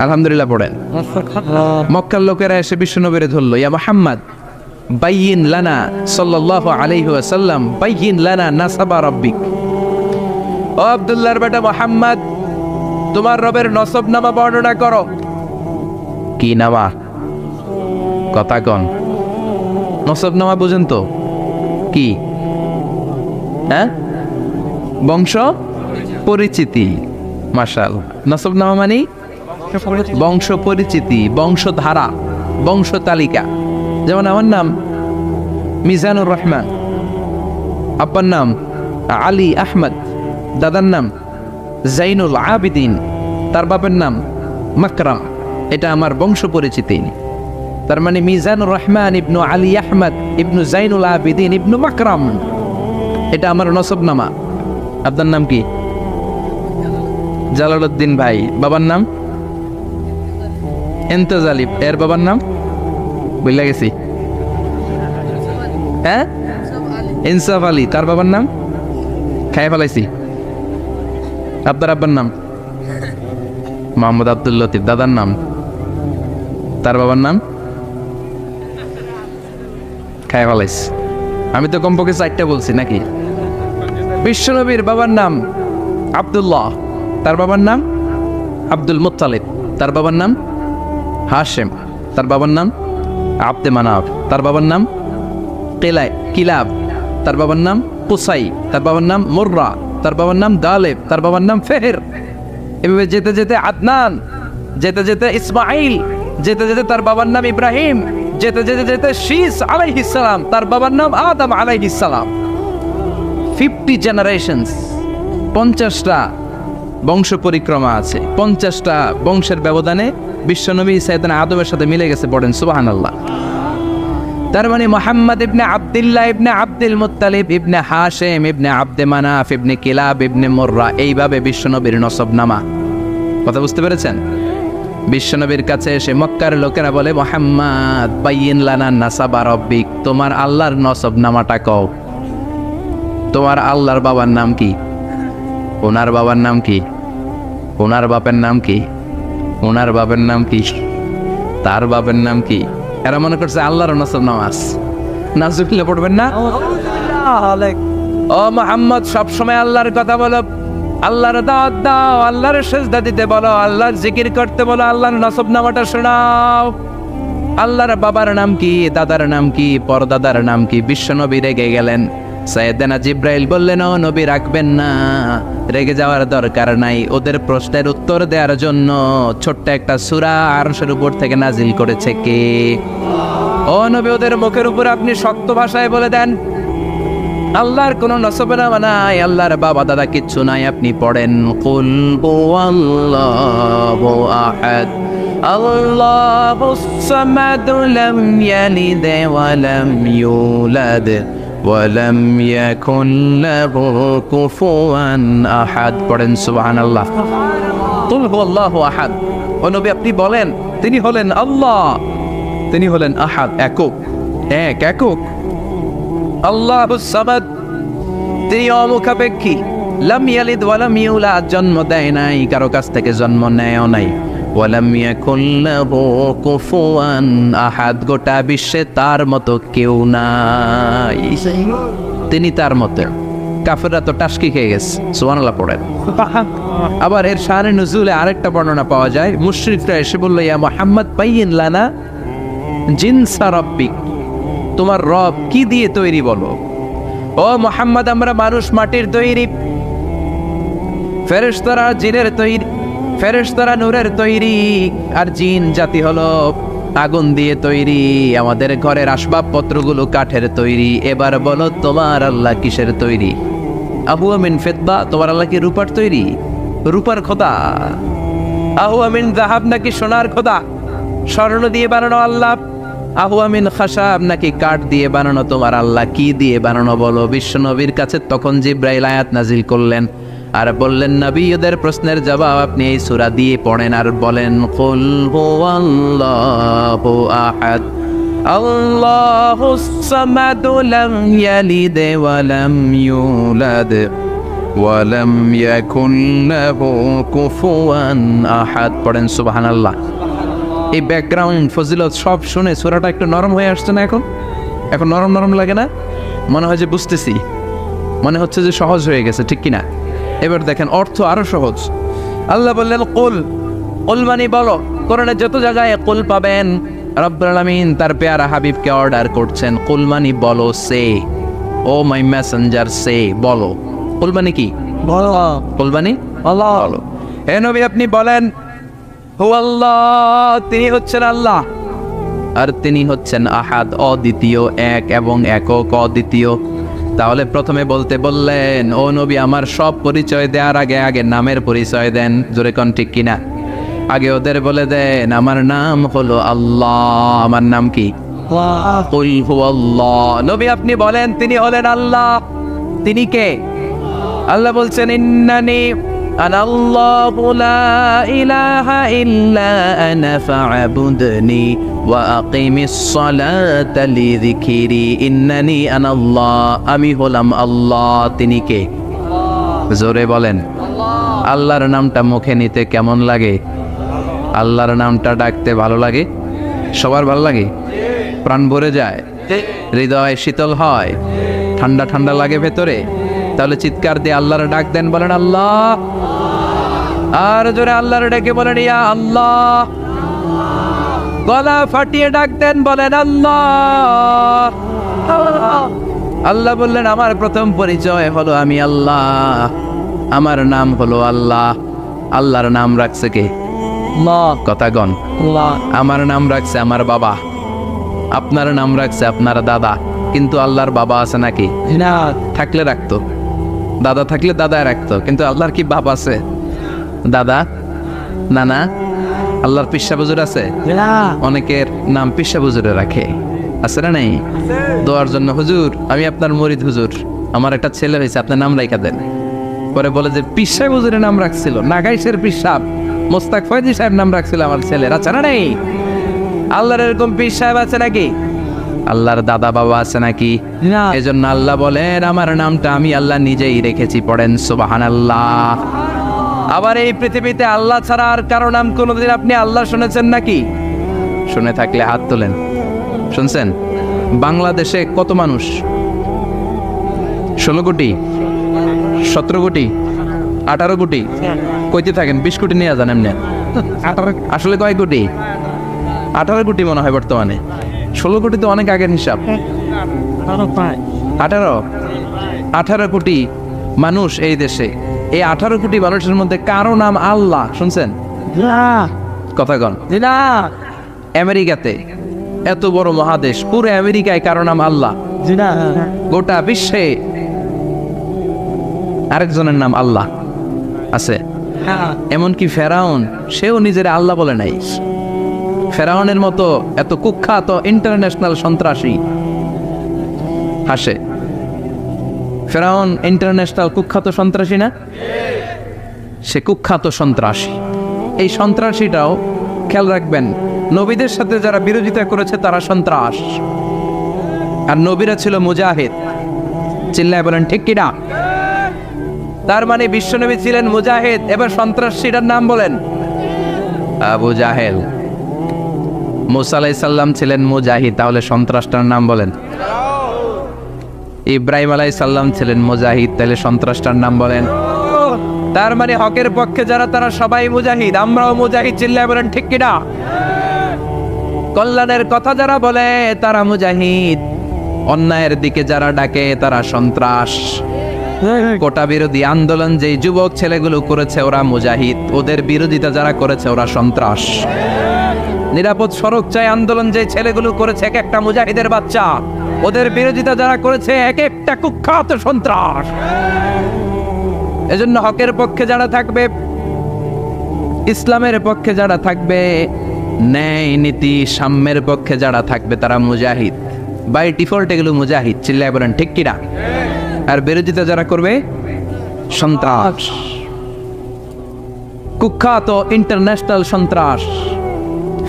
আলহামদুলিল্লাহ পড়েন। মক্কার লোকেরা এসে বিশ্বনবীরে ধরলো, ইয়া মুহাম্মদ বাইয়িন লানা সাল্লাল্লাহু আলাইহি ওয়াসাল্লাম বাইয়িন লানা নাসাবা রাব্বিক। ও আব্দুল্লাহর বেটা মুহাম্মদ, তোমার রবের নসব নামা বর্ণনা করো। কি নামা? কথা কন। নসব নামা বুঝেন তো কি? হ্যাঁ, বংশ পরিচিতি। মাশাআল্লাহ। নসব নামা মানে বংশ পরিচিতি, বংশধারা, বংশ তালিকা। যেমন আমার নাম মিজানুর রহমান, আব্বার নাম আলী আহমদ, দাদার নাম জাইনুল আবিদিন, তার বাপের নাম মাকরাম। এটা আমার বংশ পরিচিতি। তার মানে মিজানুর রহমান ইবনু আলী আহমদ ইবনু জাইনুল আবিদিন ইবনু মাকরাম, এটা আমার নসবনামা। আপনার নাম কি? জালালউদ্দিন ভাই। বাবার নাম ইন্তেজালিব। এর বাবার নাম বলে গেছি, হ্যাঁ, ইনসাফ আলী। তার বাবার নাম খাই ফেলাইছি। আপনার আব্বার নাম মোহাম্মদ আব্দুল লতিফ। দাদার নাম, তার বাবার নাম খাই ফেলাইছি। আমি তো কমপক্ষে 4টা বলছি নাকি? বিশ্বনবীর বাবার নাম আব্দুল্লাহ, তার বাবার নাম আব্দুল মুত্তালিব, তার বাবার নাম হাশেম, তার বাবার নাম আব্দে মানাফ, তার বাবার নাম কিলাব, তার বাবার নাম কুসাই, তার বাবার নাম মুররা, তার বাবার নাম গালেব, তার বাবার নাম ফেহের। এভাবে যেতে যেতে আদনান, যেতে যেতে ইসমাইল, যেতে যেতে তার বাবার নাম ইব্রাহিম, যেতে যেতে যেতে শীস আলাইহিস সালাম, তার বাবার নাম আদম আলাইহিস সালাম। 50 জেনারেশনস, 50টা বংশ পরিক্রমা আছে। 50টা বংশের ব্যবধানে বিশ্বনবী সাইয়েদনা আদমের সাথে মিলে গেছে। পড়েন সুবহানাল্লাহ। তার মানে মুহাম্মদ ইবনে আব্দুল্লাহ ইবনে আব্দুল মুত্তালিব ইবনে হাশেম ইবনে আব্দে মানাফ ইবনে কিলাব ইবনে মুররা, এইভাবে বিশ্বনবীর নসবনামা। কথা বুঝতে পেরেছেন? বিশ্বনবীর কাছে এসে মক্কার লোকেরা বলে, মুহাম্মদ বাইয়িন লানা নাসাবা রাব্বিক, তোমার আল্লাহর নসবনামাটা কও। তোমার আল্লাহর বাবার নাম কি? ওনার বাবার নাম কি? ওনার বাপের নাম কি? ওনার বাপের নাম কি? তার বাপের নাম কি? এরা মনে করছে আল্লাহর নসবনামা আছে। নাজুকিল্লাহ পড়বেন না? ও মুহাম্মদ, সবসময় আল্লাহর কথা বলো, আল্লাহর দাওয়াত দাও, আল্লাহর সিজদা দিতে বলো, আল্লাহর জিকির করতে বলো, আল্লাহর নসবনামাটা শোনাও। আল্লাহর বাবার নাম কি? দাদার নাম কি? পরদাদার নাম কি? বিশ্বনবী রেগে গেলেন। সাইয়েদনা জিব্রাইল বললেন, ও নবী রাখবেন না, রেগে যাওয়ার দরকার নাই। ওদের প্রশ্নের উত্তর দেওয়ার জন্য ছোট্ট একটা সূরা আরশের উপর থেকে নাজিল করেছে কে? ও নবী ওদের মুখের উপর আপনি শক্ত ভাষায় বলে দেন আল্লাহর কোনো নসবনামা নাই, আল্লাহর বাবা দাদা কিচ্ছু নাই, আপনি পড়েন কুল হুয়াল্লাহু আহাদ আল্লাহুস সামাদ লাম ইয়ালিদ ওয়া লাম ইউলাদ ওয়া লাম ইয়াকুন লাহু কুফুয়ান আহাদ। পড়েন সুবহানাল্লাহ। কুল হুয়াল্লাহু আহাদ, ও নবী আপনি বলেন তিনি হলেন আল্লাহ, তিনি হলেন আহাদ, একক, একক। আল্লাহুস সামাদ, তিনি অমুখাপেক্ষী, লাম ইয়ালিদ ওয়া লাম ইউলাদ, জন্ম দেয় নাই, কারো কাছ থেকে জন্ম নেয়ও নাই, ওয়া লাম ইয়াকুল লাহু কুফুয়ান আহাদ, গোটা বিশ্বে তার মতো কেউ নাই, তিনি তার মতো। কাফেররা তো টাসকি খেয়ে গেছে, সুবহানাল্লাহ পড়েন। আবার এর শানে নুজুলে আরেকটা বর্ণনা পাওয়া যায়, মুশরিকরা এসে বলল ইয়া মুহাম্মদ বাইয়িন লানা জিনসা রাব্বিক, তোমার রব কি দিয়ে তৈরি বলো। ও মুহাম্মদ আমরা মানুষ মাটির তৈরি, ফেরেশতারা জিনের তৈরি, ফেরেশতারা নূরের তৈরি, আর জিন জাতি হলো আগুন দিয়ে তৈরি, আমাদের ঘরের আসবাবপত্রগুলো কাঠের তৈরি, এবার বলো তোমার আল্লাহ কিসের তৈরি। আহুয়া মিন ফিদ্দা, তোমার আল্লাহ কি রূপার তৈরি, রূপার খোদা। আহুয়া মিন যাহাব, নাকি সোনার খোদা, স্বর্ণ দিয়ে বানানো আল্লাহ। আহুয়া মিন খাশাব, নাকি কাঠ দিয়ে বানানো তোমার আল্লাহ, কি দিয়ে বানানো বলো। বিশ্ব নবীর কাছে তখন জিব্রাইল আয়াত নাজিল করলেন আর বললেন নবী ওদের প্রশ্নের জবাব আপনি এই সূরা দিয়ে পড়েন আর বলেন কুল হুয়াল্লাহু আহাদ আল্লাহুস সামাদ লাম ইয়ালিদ ওয়া লাম ইউলাদ ওয়া লাম ইয়াকুন লাহু কুফুয়ান আহাদ। পড়েন সুবহানাল্লাহ। এই ব্যাকগ্রাউন্ড ফজিলত সব শুনে সূরাটা একটু নরম হয়ে আসছে না? এখন নরম নরম লাগে না? মনে হয় যে বুঝতেছি, মনে হচ্ছে যে সহজ হয়ে গেছে, ঠিক কিনা? এবার দেখেন অর্থ আরো সহজ। আল্লাহ বললেন কুল, কুল মানে বলো। কোরআনে যত জায়গায় কুল পাবেন রব্বুল আলামিন তার পেয়ারা হাবিবকে অর্ডার করছেন, কুল মানে বলো, সে, ও মাই মেসেঞ্জার সে, বলো। কুল মানে কি? বলো। কুল মানে আল্লাহ, বলো। হে নবী আপনি বলেন হুয়াল্লাহ, তিনি হচ্ছেন আল্লাহ, আর তিনি হচ্ছেন আহাদ, অদ্বিতীয়, এক এবং একক, অদ্বিতীয়। তাহলে প্রথমে বলতে বললেন ও নবী আমার সব পরিচয় দেওয়ার আগে আগে নামের পরিচয় দেন, জোরে কোন ঠিক কিনা? আগে ওদের বলে দেন আমার নাম হলো আল্লাহ। আমার নাম কি? কুল হুয়াল্লাহ। নবী আপনি বলেন তিনি হলেন আল্লাহ। তিনি কে? আল্লাহ বলছেন ইন্নানি আনাল্লাহু লা ইলাহা ইল্লা আনা ফা'বুদনি ওয়া আকিমিস সালাতা লিযিকরি। ইন্নানি আনাল্লাহ, আমি হলাম আল্লাহ। তিনি কে? জোরে বলেন। আল্লাহর নামটা মুখে নিতে কেমন লাগে? আল্লাহর নামটা ডাকতে ভালো লাগে? সবার ভালো লাগে? প্রাণ ভরে যায়, হৃদয় শীতল হয়, ঠান্ডা ঠান্ডা লাগে ভেতরে। তাহলে চিৎকার দিয়ে আল্লাহর ডাক দেন, বলেন আল্লাহ। আর জোরে আল্লাহর ডেকে বলেন ইয়া আল্লাহ। গলা ফাটিয়ে ডাক দেন, বলেন আল্লাহ। আল্লাহ বললেন আমার প্রথম পরিচয় হলো আমি আল্লাহ, আমার নাম হলো আল্লাহ। আল্লাহর নাম রাখছে কে? কথা গণ। আমার নাম রাখছে আমার বাবা, আপনার নাম রাখছে আপনার দাদা। কিন্তু আল্লাহর বাবা আছে নাকি? থাকলে রাখতো, দাদা থাকলে দাদায় রাখতো। কিন্তু আল্লাহর কি বাপ আছে? দাদা, নানা? আল্লাহর পিসা বুজুর আছে? অনেকের নাম পিসা বুজুরে রাখে, আছে না নাই? দোয়ার জন্য হুজুর আমি আপনার মুরিদ হুজুর, আমার একটা ছেলে হয়েছে, আপনার নাম রাখা দেন। পরে বলে যে পিসা বুজুরের নাম রাখছিল, নাগাইশের পিসাব মোস্তাক ফয়জি সাহেব নাম রাখছিল আমার ছেলের, আছে না নাই? আল্লাহর এরকম পীর সাহেব আছে নাকি? আল্লাহর দাদা বাবা আছে নাকি? এজন্য আল্লাহ বলেন আমার নামটা আমি আল্লাহ নিজেই রেখেছি। পড়েন সুবহানাল্লাহ। আবার এই পৃথিবীতে আল্লাহ ছাড়া আর কারো নাম কোনোদিন আপনি আল্লাহ শুনেছেন নাকি? শুনে থাকলে হাত তোলেন। শুনছেন? বাংলাদেশে কত মানুষ? 16 কোটি, 17 কোটি, 18 কোটি? কইতে থাকেন 20 কোটি নিয়ে যান এমনি। আসলে কয় কোটি? 18 কোটি মনে হয় বর্তমানে। 16 কোটি তো অনেক আগের হিসাব। 18 কোটি মানুষ এই দেশে। এই 18 কোটি মানুষের মধ্যে কারো নাম আল্লাহ শুনছেন? কথা কন। আমেরিকাতে এত বড় মহাদেশ, পুরো আমেরিকায় কারো নাম আল্লাহ, গোটা বিশ্বে আরেকজনের নাম আল্লাহ আছে। এমনকি ফেরাউন, সেও নিজের আল্লাহ বলে নাই। ফেরাউনের মতো এত কুখ্যাত ইন্টারন্যাশনাল সন্ত্রাসী হাসে। ফেরাউন ইন্টারন্যাশনাল কুখ্যাত সন্ত্রাসী না? সে কুখ্যাত সন্ত্রাসী। এই সন্ত্রাসীটাও খেয়াল রাখবেন, নবীদের সাথে যারা বিরোধিতা করেছে তারা সন্ত্রাস, আর নবীরা ছিল মুজাহিদ। চিল্লায় বলেন ঠিক কিনা? তার মানে বিশ্বনবী ছিলেন মুজাহিদ। এবার সন্ত্রাসীটার নাম বলেন আবু জাহেল। মুসা আলাইহিস সালাম ছিলেন মুজাহিদ, তাহলে সন্ত্রাসটার নাম বলেন। ইব্রাহিম আলাইহিস সালাম ছিলেন মুজাহিদ, তাহলে সন্ত্রাসটার নাম বলেন। তার মানে হকের পক্ষে যারা তারা সবাই মুজাহিদ, আমরাও মুজাহিদ। চিল্লায় বলেন ঠিক কিনা? কল্যাণের কথা যারা বলে তারা মুজাহিদ, অন্যায়ের দিকে যারা ডাকে তারা সন্ত্রাস। কোটা বিরোধী আন্দোলন যেই যুবক ছেলেগুলো করেছে ওরা মুজাহিদ, ওদের বিরোধিতা যারা করেছে ওরা সন্ত্রাস। নিরাপদ সড়ক চাই আন্দোলন যে ছেলেগুলো করেছে এক একটা মুজাহিদের বাচ্চা, ওদের বিরোধিতা যারা করেছে এক একটা কুখ্যাত সন্ত্রাস। এজন্য হকের পক্ষে যারা থাকবে, ইসলামের পক্ষে যারা থাকবে, ন্যায় নীতি সাম্যের পক্ষে যারা থাকবে তারা মুজাহিদ। বাই ডিফল্ট এগুলো মুজাহিদ। চিল্লায় বলেন ঠিক কিনা? আর বিরোধিতা যারা করবে সন্ত্রাস, কুখ্যাত ইন্টারন্যাশনাল সন্ত্রাস।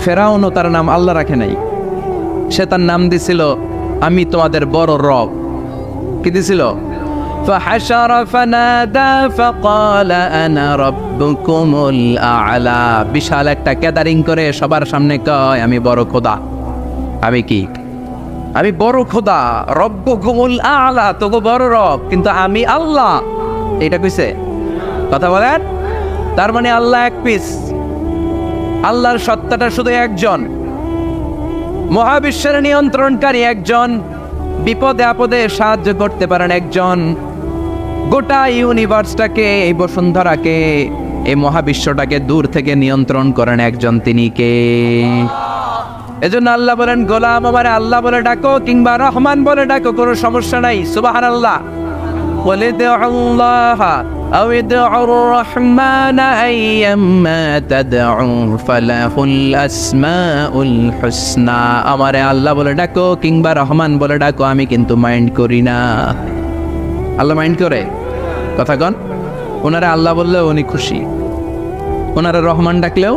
ফেরাউনও তার নাম আল্লাহ রাখে নাই, সে তার নাম দিছিল আমি তোমাদের বড় রব। কি দিছিল? فحشر فنادى فقال انا ربكم الاعلى। বিশাল একটা গ্যাদারিং করে সবার সামনে কয় আমি বড় খোদা। আমি কি? আমি বড় খোদা, রব্বুকুমুল আ'লা, তোগো বড় রব, কিন্তু আমি আল্লাহ। এটা কইছে? কথা বলেন। তার মানে আল্লাহ এক পিস, আল্লাহর সত্তাটা শুধু একজন, মহাবিশ্বের নিয়ন্ত্রণকারী একজন, বিপদে আপদে সাহায্য করতে পারেন একজন, গোটা ইউনিভার্সটাকে, এই বসুন্ধরাকে, এই মহাবিশ্বটাকে দূর থেকে নিয়ন্ত্রণ করেন একজন, তিনি কে? এজন্য আল্লাহ বলেন গোলাম আমারে আল্লাহ বলে ডাকো কিংবা রহমান বলে ডাকো, কোনো সমস্যা নাই। সুবহানাল্লাহ। বলে আল্লাহ আও ইদউর রহমান আইয়াম্মা তাদউ ফালাহুল আসমাউল হুসনা। আমারে আল্লাহ বলে ডাকো কিংবা রহমান বলে ডাকো, আমি কিন্তু মাইন্ড করি না। আল্লাহ মাইন্ড করে? কথা কন। ওনারা আল্লাহ বললেও উনি খুশি, ওনারা রহমান ডাকলেও,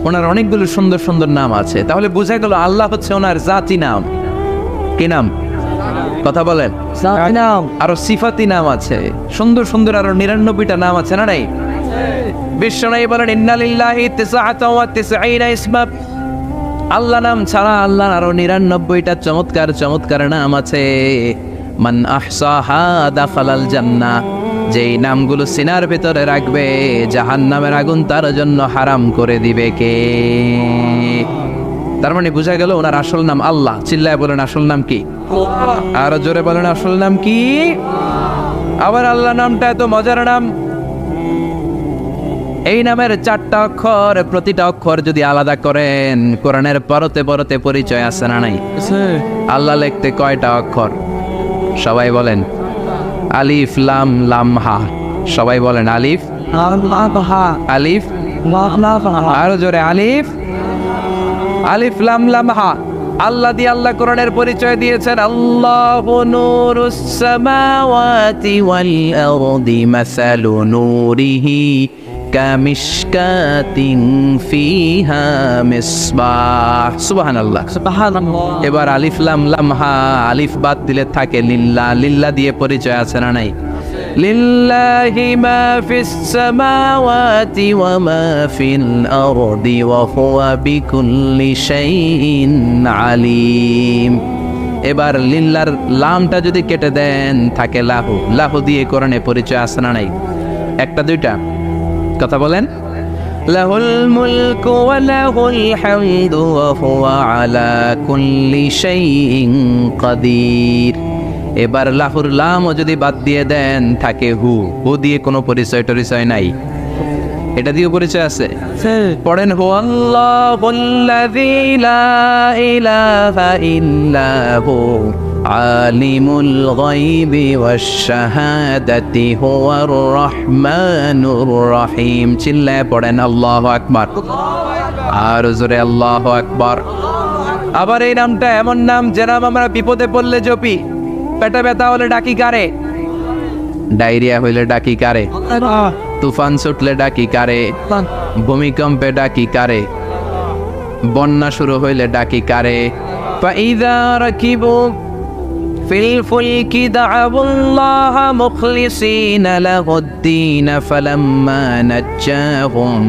ওনার অনেকগুলো সুন্দর সুন্দর নাম আছে। তাহলে বোঝা গেল আল্লাহ হচ্ছে ওনার জাতি নাম। কি নাম? কথা বলেন। আরো সিফাতি নাম আছে, সুন্দর সুন্দর আরো 99টা নাম আছে না নাই? বিশ্বনবী বলেন ইন্না লিল্লাহি 99 ইসমা। আল্লাহ নাম ছাড়া আল্লাহর আরো 99টা চমৎকার চমৎকার নাম আছে। মান আহসাহা দাখালাল জান্নাহ। যেই নামগুলো সিনার ভিতরে রাখবে জাহান্নামের আগুন তার জন্য হারাম করে দিবে কে? তার মানে বোঝা গেল ওনার আসল নাম আল্লাহ। চিল্লায় বলেন আসল নাম কি? আরো জোরে বলেন আসল নাম কি? আবার আল্লাহ নামটা এত মজার নাম, এই নামের 4টা অক্ষর, প্রতিটা অক্ষর যদি আলাদা করেন কোরআনের পরতে পরতে পরিচয় আছে না নাই? আল্লাহ লিখতে কয়টা অক্ষর? সবাই বলেন। আলিফ লাম লাম হা। সবাই বলেন আলিফ আলিফ। আরো জোরে আলিফ আলিফ লাম লাম হা। আল্লাহ দিয়ে আল্লাহ কোরআনের পরিচয় দিয়েছেন আল্লাহু নূরুস সামাওয়াতি ওয়াল আরদি মাসালু নূরিহি কামিশকাতিন ফিহা মিসবাহ। সুবহানাল্লাহ। এবার আলিফ লাম লাম হা, আলিফ বাদ দিলে থাকে লিল্লাহ। লিল্লাহ দিয়ে পরিচয় আছে না নাই? লিল্লাহি মা ফিস সামাওয়াতি ওয়া মা ফিল আরদি ওয়া হুয়া বিকুল্লি শাইইন আলিম। এবার লিল্লাহর লামটা যদি কেটে দেন থাকে লাহু। লাহু দিয়ে কোরআনে পরিচয় আছে না নাই? একটা দুইটা? কথা বলেন। লাহুল মুলকু ওয়া লাহুল হামদু ওয়া হুয়া আলা কুল্লি শাইইন কাদির। এবার লাহুর লামও যদি বাদ দিয়ে দেন থাকে হু। হু দিয়ে কোনো পরিচয় টরিচয় নাই। এটা দিয়ে পরিচয় আছে। পড়েন হুয়াল্লাহুল্লাযী লা ইলাহা ইল্লা হু আলিমুল গায়বি ওয়াশ শাহাদাতি হুয়ার রহমানুর রহিম। চিল্লায় পড়েন আল্লাহু আকবার, আর জোরে আল্লাহু আকবার। আবার এই নামটা এমন নাম যে নাম আমরা বিপদে পড়লে জপি। পেটে ব্যথা হলে ডাকি কারে? ডায়রিয়া হইলে ডাকি কারে? তুফান ছুটলে ডাকি কারে? ভূমিকম্পে ডাকি কারে? বন্যা শুরু হইলে ডাকি কারে? ফাইযা রাকিবু ফিল ফুলকি দা'আবুল্লাহা মুখলিসিনা লাহুদ-দীন ফালাম্মা নাজ্জাহুম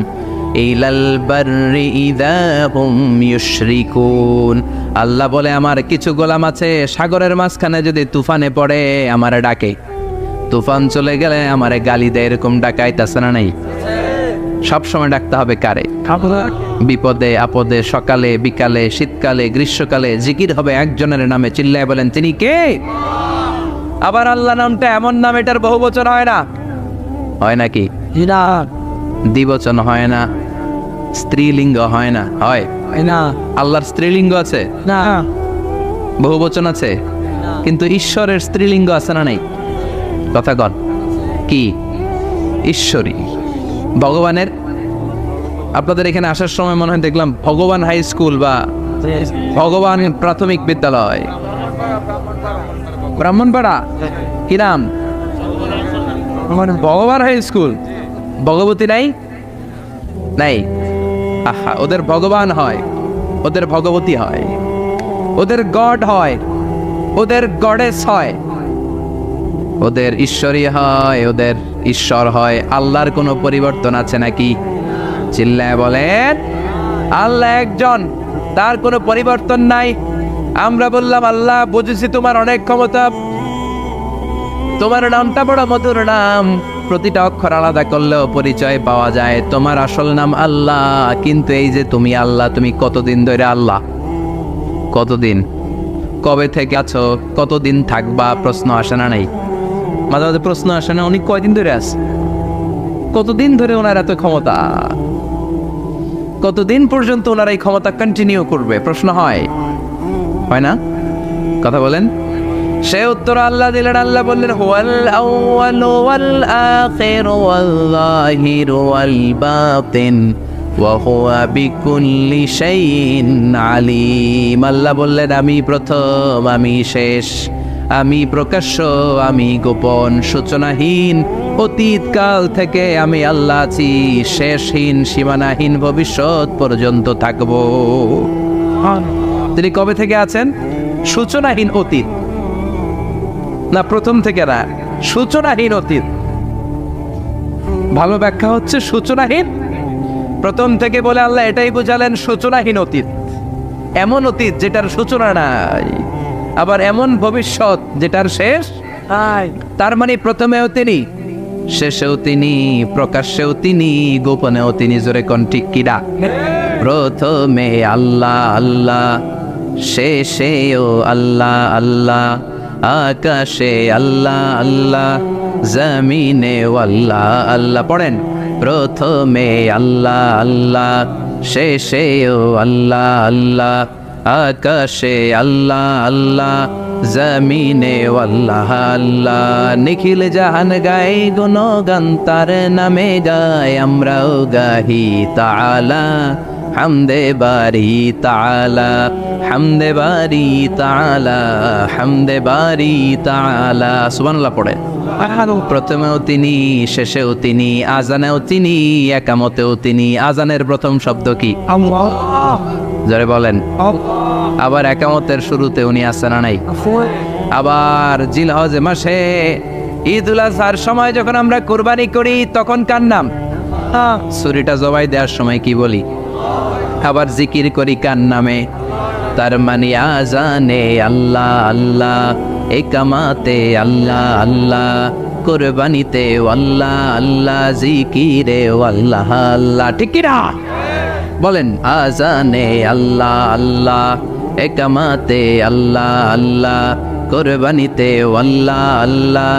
ইলাল বাররি ইযা হুম ইউশরিকুন। আল্লাহ বলে আমার কিছু গোলাম আছে সাগরের মাঝখানে যদি তুফানে পড়ে আমারে ডাকে, তুফান চলে গেলে আমারে গালি দেয়। এরকম ডাকাইতাছে না নাই? সব সময় ডাকতে হবে কারে? বিপদে আপদে, সকালে বিকালে, শীতকালে গ্রীষ্মকালে জিকির হবে একজনের নামে। চিল্লায় বলেন তিনি কে? আবার আল্লাহ নামটা এমন নাম এটার বহুবচন হয় না, হয় নাকি? দ্বিবচন হয় না, স্ত্রীলিঙ্গ হয় না, হয় না? আল্লাহর স্ত্রীলিঙ্গ আছে না, বহুবচন আছে, কিন্তু ঈশ্বরের স্ত্রীলিঙ্গ আছে না নাই? কথা কন কি? ঈশ্বরী। ভগবানের, আপনাদের এখানে আসার সময় মনে হয় দেখলাম ভগবান হাই স্কুল বা ভগবান প্রাথমিক বিদ্যালয়, ব্রাহ্মণপাড়া। কি নাম? ভগবান হাই স্কুল। ভগবতী নাই? নাই। আহা, ওদের ভগবান হয়, ওদের ভগবতী হয়, ওদের গড হয়, ওদের গডেস হয়, ওদের ঈশ্বরী হয়, ওদের ঈশ্বর হয়। আল্লাহর কোনো পরিবর্তন আছে নাকি? চিল্লায় বলেন আল্লাহ একজন, তার কোনো পরিবর্তন নাই। আমরা বললাম আল্লাহ বুঝেছি তোমার অনেক ক্ষমতা, তোমার নামটা বড় মধুর নাম, প্রতিটা অক্ষর আলাদা করলেও পরিচয় পাওয়া যায়। তোমার আসল নাম আল্লাহ, কিন্তু এই যে তুমি আল্লাহ, তুমি কতদিন ধরে আল্লাহ? কতদিন? কবে থেকে আছো? কতদিন থাকবা? প্রশ্ন আসে না নাই? মাঝে মাঝে প্রশ্ন আসে না, উনি কয়দিন ধরে আছে? কতদিন ধরে ওনার এত ক্ষমতা? কতদিন পর্যন্ত ওনার এই ক্ষমতা কন্টিনিউ করবে? প্রশ্ন হয়, হয় না? কথা বলেন। সে উত্তর আল্লাহ দিলেন। আল্লাহ বললেন হুয়াল আউয়ালু ওয়াল আখিরু ওয়াল যাহিরু ওয়াল বাতিন ওয়া হুয়া বিকুল্লি শাইইন আলিম। আল্লাহ বললেন আমি প্রথম, আমি শেষ, আমি প্রকাশ্য, আমি গোপন, সূচনাহীন। অতীতকাল থেকে আমি আল্লাহ আছি, শেষহীন, সীমানাহীন, ভবিষ্যৎ পর্যন্ত থাকব। তিনি কবে থেকে আছেন? সূচনাহীন অতীত না, প্রথম থেকে না, সূচনাহীন অতীত। ভালো ব্যাখ্যা হচ্ছে সূচনাহীন। প্রথম থেকে বলে আল্লাহ এটাই বুঝালেন সূচনাহীন অতীত, এমন অতীত যেটার সূচনা নাই, আবার এমন ভবিষ্যৎ যেটার শেষ নাই। তার মানে প্রথমেও তিনি, শেষেও তিনি, প্রকাশ্যেও তিনি, গোপনেও তিনি। জোরে কোন ঠিক কিনা? প্রথমে আল্লাহ আল্লাহ, শেষেও আল্লাহ আল্লাহ, আকাশে আল্লাহ আল্লাহ, জমিনে আল্লাহ আল্লাহ। পড়েন প্রথমে আল্লাহ আল্লাহ, শেষেও আল্লাহ আল্লাহ, আকাশে আল্লাহ আল্লাহ, জমিনে আল্লাহ আল্লাহ। নিখিল জাহান গাই গুণগান তার নামে গায়, আমরাও গাহি তাআলা হামদে বারি তাআলা, হামদে বারি তাআলা, হামদে বারি তাআলা। সুবহানাল্লাহ পড়ে। প্রথমেও তিনি, শেষেও তিনি, আজানেও তিনি, একামতেও তিনি। আজানের প্রথম শব্দ কি? আল্লাহ। জোরে বলেন। আবার একামতের শুরুতে উনি আছেন না নাই? আবার জিলহজ মাসে ঈদুল আজহার সময় যখন আমরা কুরবানি করি তখন কার নাম? ছুরিটা জবাই দেওয়ার সময় কি বলি? আবার জিকির করি কার নামে? তার মানে আজানে আল্লাহ আল্লাহ, একামাতে আল্লাহ আল্লাহ, কুরবানিতে আল্লাহ আল্লাহ, জিকিরে আল্লাহ আল্লাহ। ঠিক কি না? বলেন আজানে আল্লাহ আল্লাহ, একামাতে আল্লাহ আল্লাহ, কোরবানিতে আল্লাহ আল্লাহ,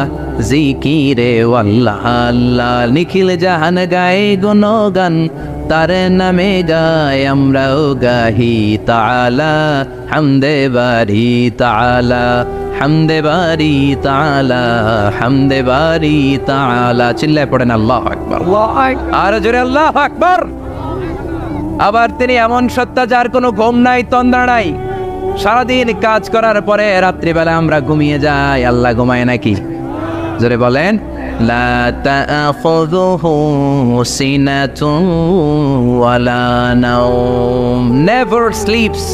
জিকিরে আল্লাহ আল্লাহ, নিখিল জাহান গায়ে গুণগান, তার নামে গায় আমরাও গাহি তাআলা, হামদে বারি তাআলা, হামদে বারি তাআলা, হামদে বারি তাআলা। চিল্লায় পড়েন আল্লাহু আকবার, আর জোরে আল্লাহু আকবার। আবার তিনি এমন সত্তা যার কোনো ঘুম নাই, তন্দ্রা নাই। সারাদিন কাজ করার পরে রাত্রিবেলা আমরা ঘুমিয়ে যাই, আল্লাহ ঘুমায় নাকি? জোরে বলেন। লা তাআখুযুহু সিনাতুন ওয়ালা নাওম, নেভার স্লিপস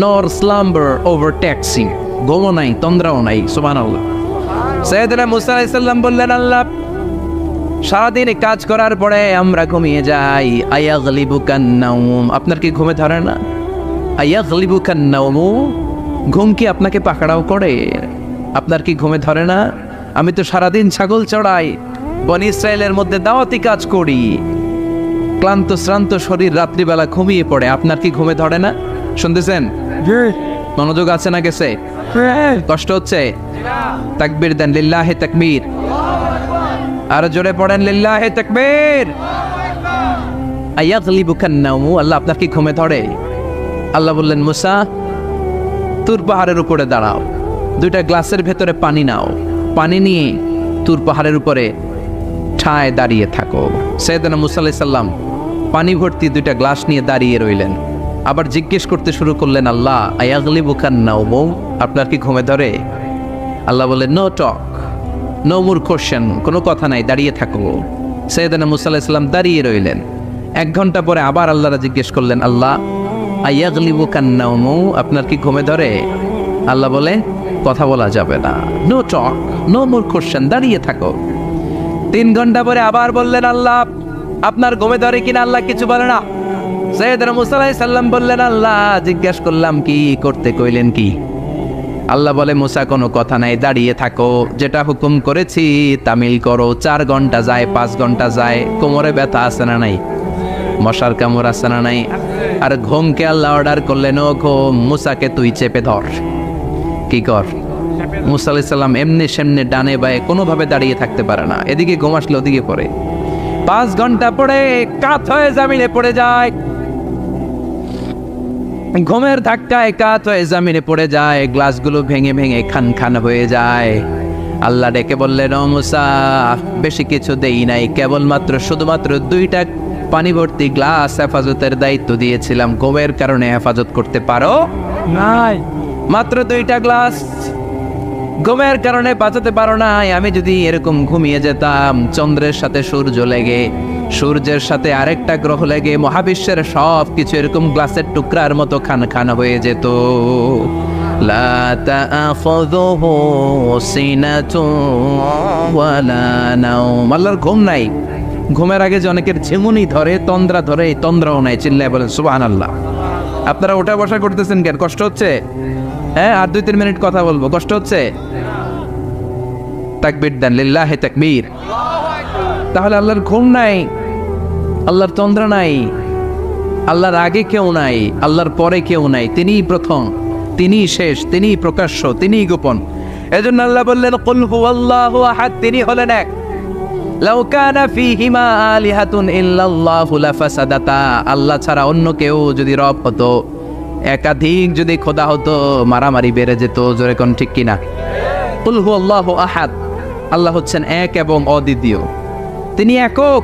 নর স্লাম্বার ওভারটেকস হিম। ঘুমও নাই, তন্দ্রাও নাই। সুবহানাল্লাহ। সাইয়েদনা মুসা আলাইহিস সালাম বললেন, আল্লাহ সারাদিন কাজ করার পরে আমরা ঘুমিয়ে যাই, আয়াগলিবুকান নাওম, আপনার কি ঘুমে ধরে না? আয়াগলিবুকান নাওম, ঘুম কি আপনাকে পাকড়াও করে? আপনার কি ঘুমে ধরে না? আমি তো সারাদিন ছাগল চড়াই, বনি ইসরায়েলের মধ্যে দাওয়াতি কাজ করি, ক্লান্ত শ্রান্ত শরীর রাত্রিবেলা ঘুমিয়ে পড়ে, আপনার কি ঘুমে ধরে না? শুনতেছেন? মনোযোগ আছে না গেছে? কষ্ট হচ্ছে? তাকবীর দেন, লিল্লাহি তাকবীর। আর জোরে পড়েন, লিল্লাহি তাকবীর। আয়াগলিবুকান নাওম, আল্লাহ আপনার কি ঘুমে ধরে? আল্লাহ বললেন, মুসা তুর পাহাড়ের উপরে দাঁড়াও, দুইটা গ্লাসের ভেতরে পানি নাও, পানি নিয়ে তুর পাহাড়ের উপরে ঠায় দাঁড়িয়ে থাকো। সাইয়েদনা মুসা আলাইহিস সালাম পানি ভর্তি দুইটা গ্লাস নিয়ে দাঁড়িয়ে রইলেন। আবার জিজ্ঞেস করতে শুরু করলেন, আল্লাহ আয়াগলিবুকান নাওম, আপনার কি ঘুমে ধরে? আল্লাহ বললেন, no talk, no more question, কোনো কথা নাই, দাঁড়িয়ে থাকো। সাইয়েদনা মুসা আলাইহিস সালাম দাঁড়িয়ে রইলেন। 1 ঘন্টা পরে আবার আল্লাহরা জিজ্ঞেস করলেন, আল্লাহ আয়াগলিবুকান নাওম, আপনার কি ঘুমে ধরে? আল্লাহ বলে, কথা বলা যাবে না, no talk, no more question, দাঁড়িয়ে থাকো। 3 ঘন্টা পরে আবার বললেন, আল্লাহ আপনার ঘুমে ধরে কিনা? আল্লাহ কিছু বলে না। সাইয়েদনা মুসা আলাইহিস সালাম বললেন, আল্লাহ জিজ্ঞেস করলাম কি করতে কইলেন কি? আল্লাহ বলে, মুসা কোনো কথা নাই, দাঁড়িয়ে থাকো, যেটা হুকুম করেছি তামিল করো। 4 ঘন্টা যায়, 5 ঘন্টা যায়, কোমরে ব্যথা আছে না নাই? মশার কামড় আছে না নাই? আর ঘুমকে আল্লাহ অর্ডার করলেন, ও ঘুম, মুসাকে তুই চেপে ধর। কি কর? মুসা আলাইহিস সালাম এমনি সেমনি ডানে বায়ে কোনোভাবে দাঁড়িয়ে থাকতে পারে না, এদিকে ঘুম আসলে ওদিকে পড়ে। 5 ঘন্টা পরে কাত হয়ে জমিনে পড়ে যায়, ঘুমের ধাক্কায় কাত হয়ে জমিনে পড়ে যায়, গ্লাসগুলো ভেঙে ভেঙে খান খান হয়ে যায়। আল্লাহ ডেকে বললেন, ও মুসা বেশি কিছু দেই নাই, কেবলমাত্র শুধুমাত্র 2টা পানি ভর্তি গ্লাস হেফাজতের দায়িত্ব দিয়েছিলাম, ঘুমের কারণে হেফাজত করতে পারো নাই। মাত্র 2টা গ্লাস, ঘুমের কারণে বাঁচাতে পারো নাই। আমি যদি এরকম ঘুমিয়ে যেতাম, চন্দ্রের সাথে সূর্য লেগে, সূর্যের সাথে আরেকটা গ্রহ লেগে মহাবিশ্বের সব কিছু এরকম গ্লাসের টুকরার মতো খান খান হয়ে যেত। লা তাআখুযুহু সিনাতুন ওয়ালা নাওম, আল্লাহর ঘুম নাই। ঘুমের আগে যে অনেকের ঝিমুনি ধরে, তন্দ্রা ধরে, এই তন্দ্রাও নাই। চিল্লায় বলেন সুবহানাল্লাহ। আপনারা ওঠা বসা করতেছেন কেন? কষ্ট হচ্ছে? হ্যাঁ, আর 2-3 মিনিট কথা বলবো, কষ্ট হচ্ছে? তাকবীর দেন, লিল্লাহি তাকবীর। তাহলে আল্লাহর ঘুম নাই, আল্লাহর তন্দ্রা নাই, আল্লাহর আগে কেউ নাই, আল্লাহর পরে কেউ নাই। তিনিই প্রথম, তিনিই শেষ, তিনিই প্রকাশ্য, তিনিই গোপন। এজন্য আল্লাহ বললেন, কুল হুয়াল্লাহু আহাদ, তিনি হলেন এক। লাউ কানা ফীহিমা আলিহাতুন ইল্লাল্লাহু লাফাসাদাতা, আল্লাহ ছাড়া অন্য কেউ যদি রব হতো, একাধিক যদি খোদা হতো, মারামারি বেড়ে যেত। জোরে কোন ঠিক কিনা? কুল হুয়াল্লাহু আহাদ, আল্লাহ হচ্ছেন এক এবং অদ্বিতীয়। তিনি একক,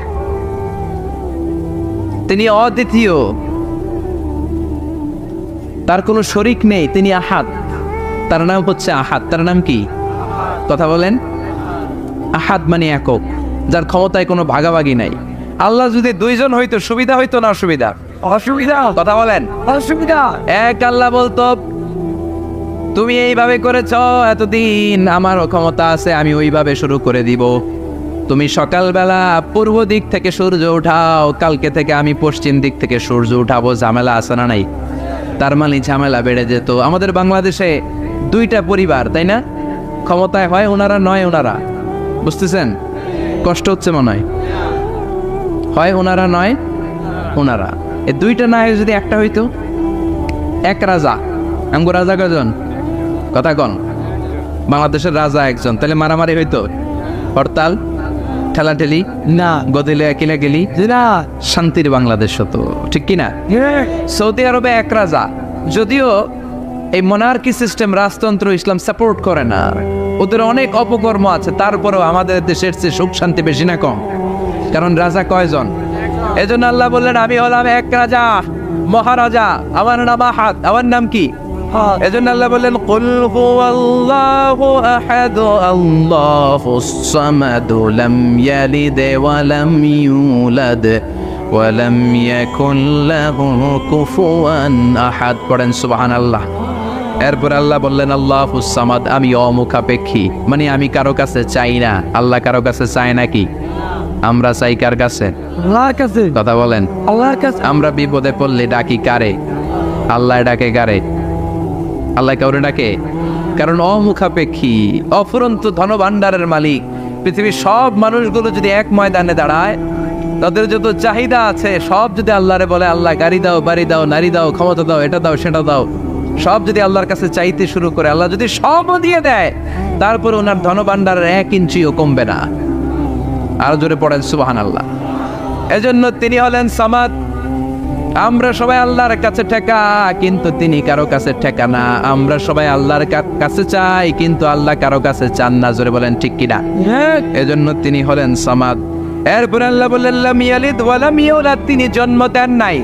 তিনি অদ্বিতীয়, তার কোনো শরীক নেই। তিনি আহাদ, তার নাম হচ্ছে আহাদ। তার নাম কি? কথা বলেন। আহাদ মানে একক, যার ক্ষমতায় কোনো ভাগাভাগি নাই। আল্লাহ যদি 2 জন হইতো সুবিধা হইতো না অসুবিধা? অসুবিধা। কথা বলেন। অসুবিধা। এক আল্লাহ বলতো, তুমি এইভাবে করেছ এতদিন, আমারও ক্ষমতা আছে, আমি ওইভাবে শুরু করে দিব। তুমি সকালবেলা পূর্ব দিক থেকে সূর্য উঠাও, কালকে থেকে আমি পশ্চিম দিক থেকে সূর্য উঠাবো। ঝামেলা আছে না নাই? তার মানে ঝামেলা বেড়ে যেত। আমাদের বাংলাদেশে 2টা পরিবার, তাই না? ক্ষমতায় হয় ওনারা, নয় ওনারা। বুঝতেছেন? কষ্ট হচ্ছে মনে হয়। হয় ওনারা, নয় ওনারা। এই 2টা না হয়ে যদি একটা হইতো, এক রাজা। আমগো রাজা কজন? কথা কন। বাংলাদেশের রাজা একজন, তাহলে মারামারি হইতো, হরতাল, ঠেলাঠেলি, না গদিলে কিলা গেলি, না শান্তির বাংলাদেশ হতো, ঠিক কিনা? সৌদি আরবে এক রাজা, যদিও এই মোনার্কি সিস্টেম, রাজতন্ত্র ইসলাম সাপোর্ট করে না, ওদের অনেক অপকর্ম আছে, তারপরেও আমাদের দেশের চেয়ে সুখ শান্তি বেশি না কম? কারণ রাজা কয়জন? এজন্য আল্লাহ বললেন আমি হলাম এক রাজা, মহারাজা, আমার নাম আহাদ। আমার নাম কি? এজন্য আল্লাহ বললেন কুল হুয়াল্লাহু আহাদ আল্লাহুস সামাদ লাম ইয়ালিদ ওয়া লাম ইউলাদ ওয়া লাম ইয়াকুল লাহু কুফুয়ান আহাদ। পড়েন সুবহানাল্লাহ। এরপর আল্লাহ বললেন আল্লাহুস সামাদ, আমি অমুখাপেক্ষী, মানে আমি কারো কাছে চাই না। আল্লাহ কারো কাছে চায় নাকি? আমরা চাই কার কাছে? আল্লাহর কাছে। কথা বলেন। আল্লাহর কাছে। আমরা বিপদে পড়লে ডাকি কারে? আল্লাহ ডাকে কারে? আল্লাহ কাউরে ডাকে? কারণ অমুখাপেক্ষী, অফুরন্ত ধনভাণ্ডারের মালিক। পৃথিবীর সব মানুষগুলো যদি এক ময়দানে দাঁড়ায়, তাদের যত চাহিদা আছে সব যদি আল্লাহরে বলে, আল্লাহ গাড়ি দাও, বাড়ি দাও, নারী দাও, ক্ষমতা দাও, এটা দাও, সেটা দাও, সব যদি আল্লাহর কাছে চাইতে শুরু করে, আল্লাহ যদি সবও দিয়ে দেয়, তারপর ওনার ধনভাণ্ডারের 1 ইঞ্চিও কমবে না। আরো জোরে পড়েন সুবহানাল্লাহ। এজন্য তিনি হলেন সামাদ। আমরা সবাই আল্লাহর কাছে ঠেকা, কিন্তু তিনি কারো কাছে ঠেকা না। আমরা সবাই আল্লাহর কাছে চাই, কিন্তু আল্লাহ কারো কাছে চান না। জোরে বলেন ঠিক কিনা? এজন্য তিনি হলেন সামাদ। এরপর আল্লাহ বললেন লাম ইয়ালিদ ওয়া লাম ইউলাদ, তিনি জন্ম দেন নাই,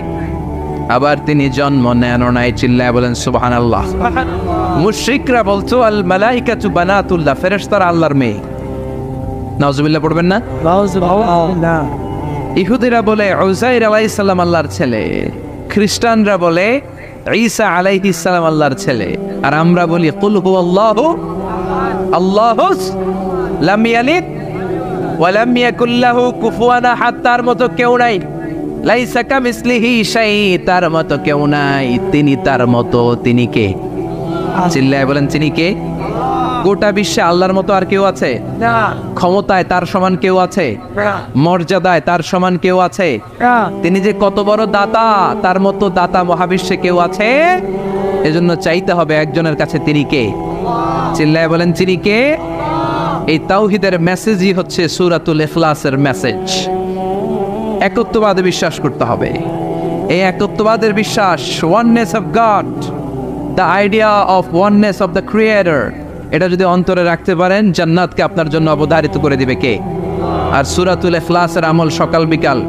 আবার তিনি জন্ম নেনও নাই। চিল্লায় বলেন সুবহানাল্লাহ। মুশরিকরা বলতো আল মালাইকাতু বানাতুল্লাহ, ফেরেশতারা আল্লাহর মেয়ে। নাউজুবিল্লাহ পড়বেন না? না ইহুদিরা বলে উযাইর আলাইহিস সালাম আল্লাহর ছেলে, খ্রিস্টানরা বলে ঈসা আলাইহিস সালাম আল্লাহর ছেলে, আর আমরা বলি কুল হুয়াল্লাহু আল্লাহুস লাম ইয়ালিদ ওয়া লাম ইয়াকুল লাহু কুফুয়ান আহাদ। তার মতো কেউ নাই, লাইসা কামিসলিহি শাই, তার মতো কেউ নাই। তিনি তার মতো, তিনি কে? চিল্লায় বলেন তিনি কে? গোটা বিশ্বে আল্লাহর মতো আর কেউ আছে? না ক্ষমতায় তার সমান কেউ আছে? মর্যাদায় তার সমান কেউ আছে? তিনি যে কত বড় দাতা, তার মতো দাতা মহাবিশ্বে কেউ আছে? এজন্য চাইতে হবে একজনের কাছে, তিনি কে? চিল্লায় বলেন তিনি কে? এই তাওহীদের মেসেজই হচ্ছে সূরাতুল ইখলাসের মেসেজ। একত্ববাদে বিশ্বাস করতে হবে। এই একত্ববাদের বিশ্বাস, oneness of god, the idea of oneness of the creator, এটা যদি অন্তরে রাখতে পারেন, জান্নাতকে আপনার জন্য অবধারিত করে দিবে কে? আর সূরাতুল ইখলাসের আমল সকাল বিকাল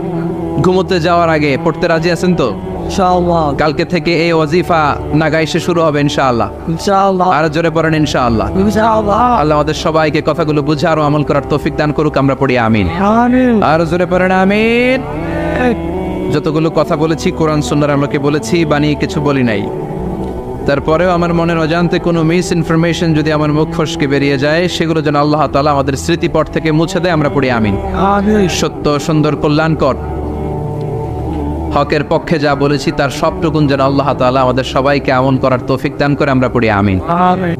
ঘুমোতে যাওয়ার আগে পড়তে রাজি আছেন তো? ইনশাআল্লাহ। কালকে থেকে এই ওয়াজিফা নাগাইশে শুরু হবে ইনশাআল্লাহ। ইনশাআল্লাহ। আর জোরে পড়েন ইনশাআল্লাহ। ইনশাআল্লাহ। আল্লাহ আমাদের সবাইকে কথাগুলো বুঝে আরো আমল করার তৌফিক দান করুক। আমরা পড়ি আমিন। আমিন। আর জোরে পড়েন আমিন। যতগুলো কথা বলেছি কোরআন সুন্নাহর আলোকে বলেছি, বানিয়ে কিছু বলি নাই। তারপরেও আমার মনের অজান্তে কোনো মিস ইনফরমেশন যদি আমার মুখ ফসকে বেরিয়ে যায়, সেগুলো যেন আল্লাহ তাআলা আমাদের স্মৃতিপট থেকে মুছে দেয়। আমরা পড়ি আমিন। আমিন। সত্য, সুন্দর, কল্যাণকর, হকের পক্ষে যা বলেছি তার সবটুকুন যেন আল্লাহ তাআলা আমাদের সবাইকে আমল করার তৌফিক দান করে। আমরা পড়ি আমিন। আমিন।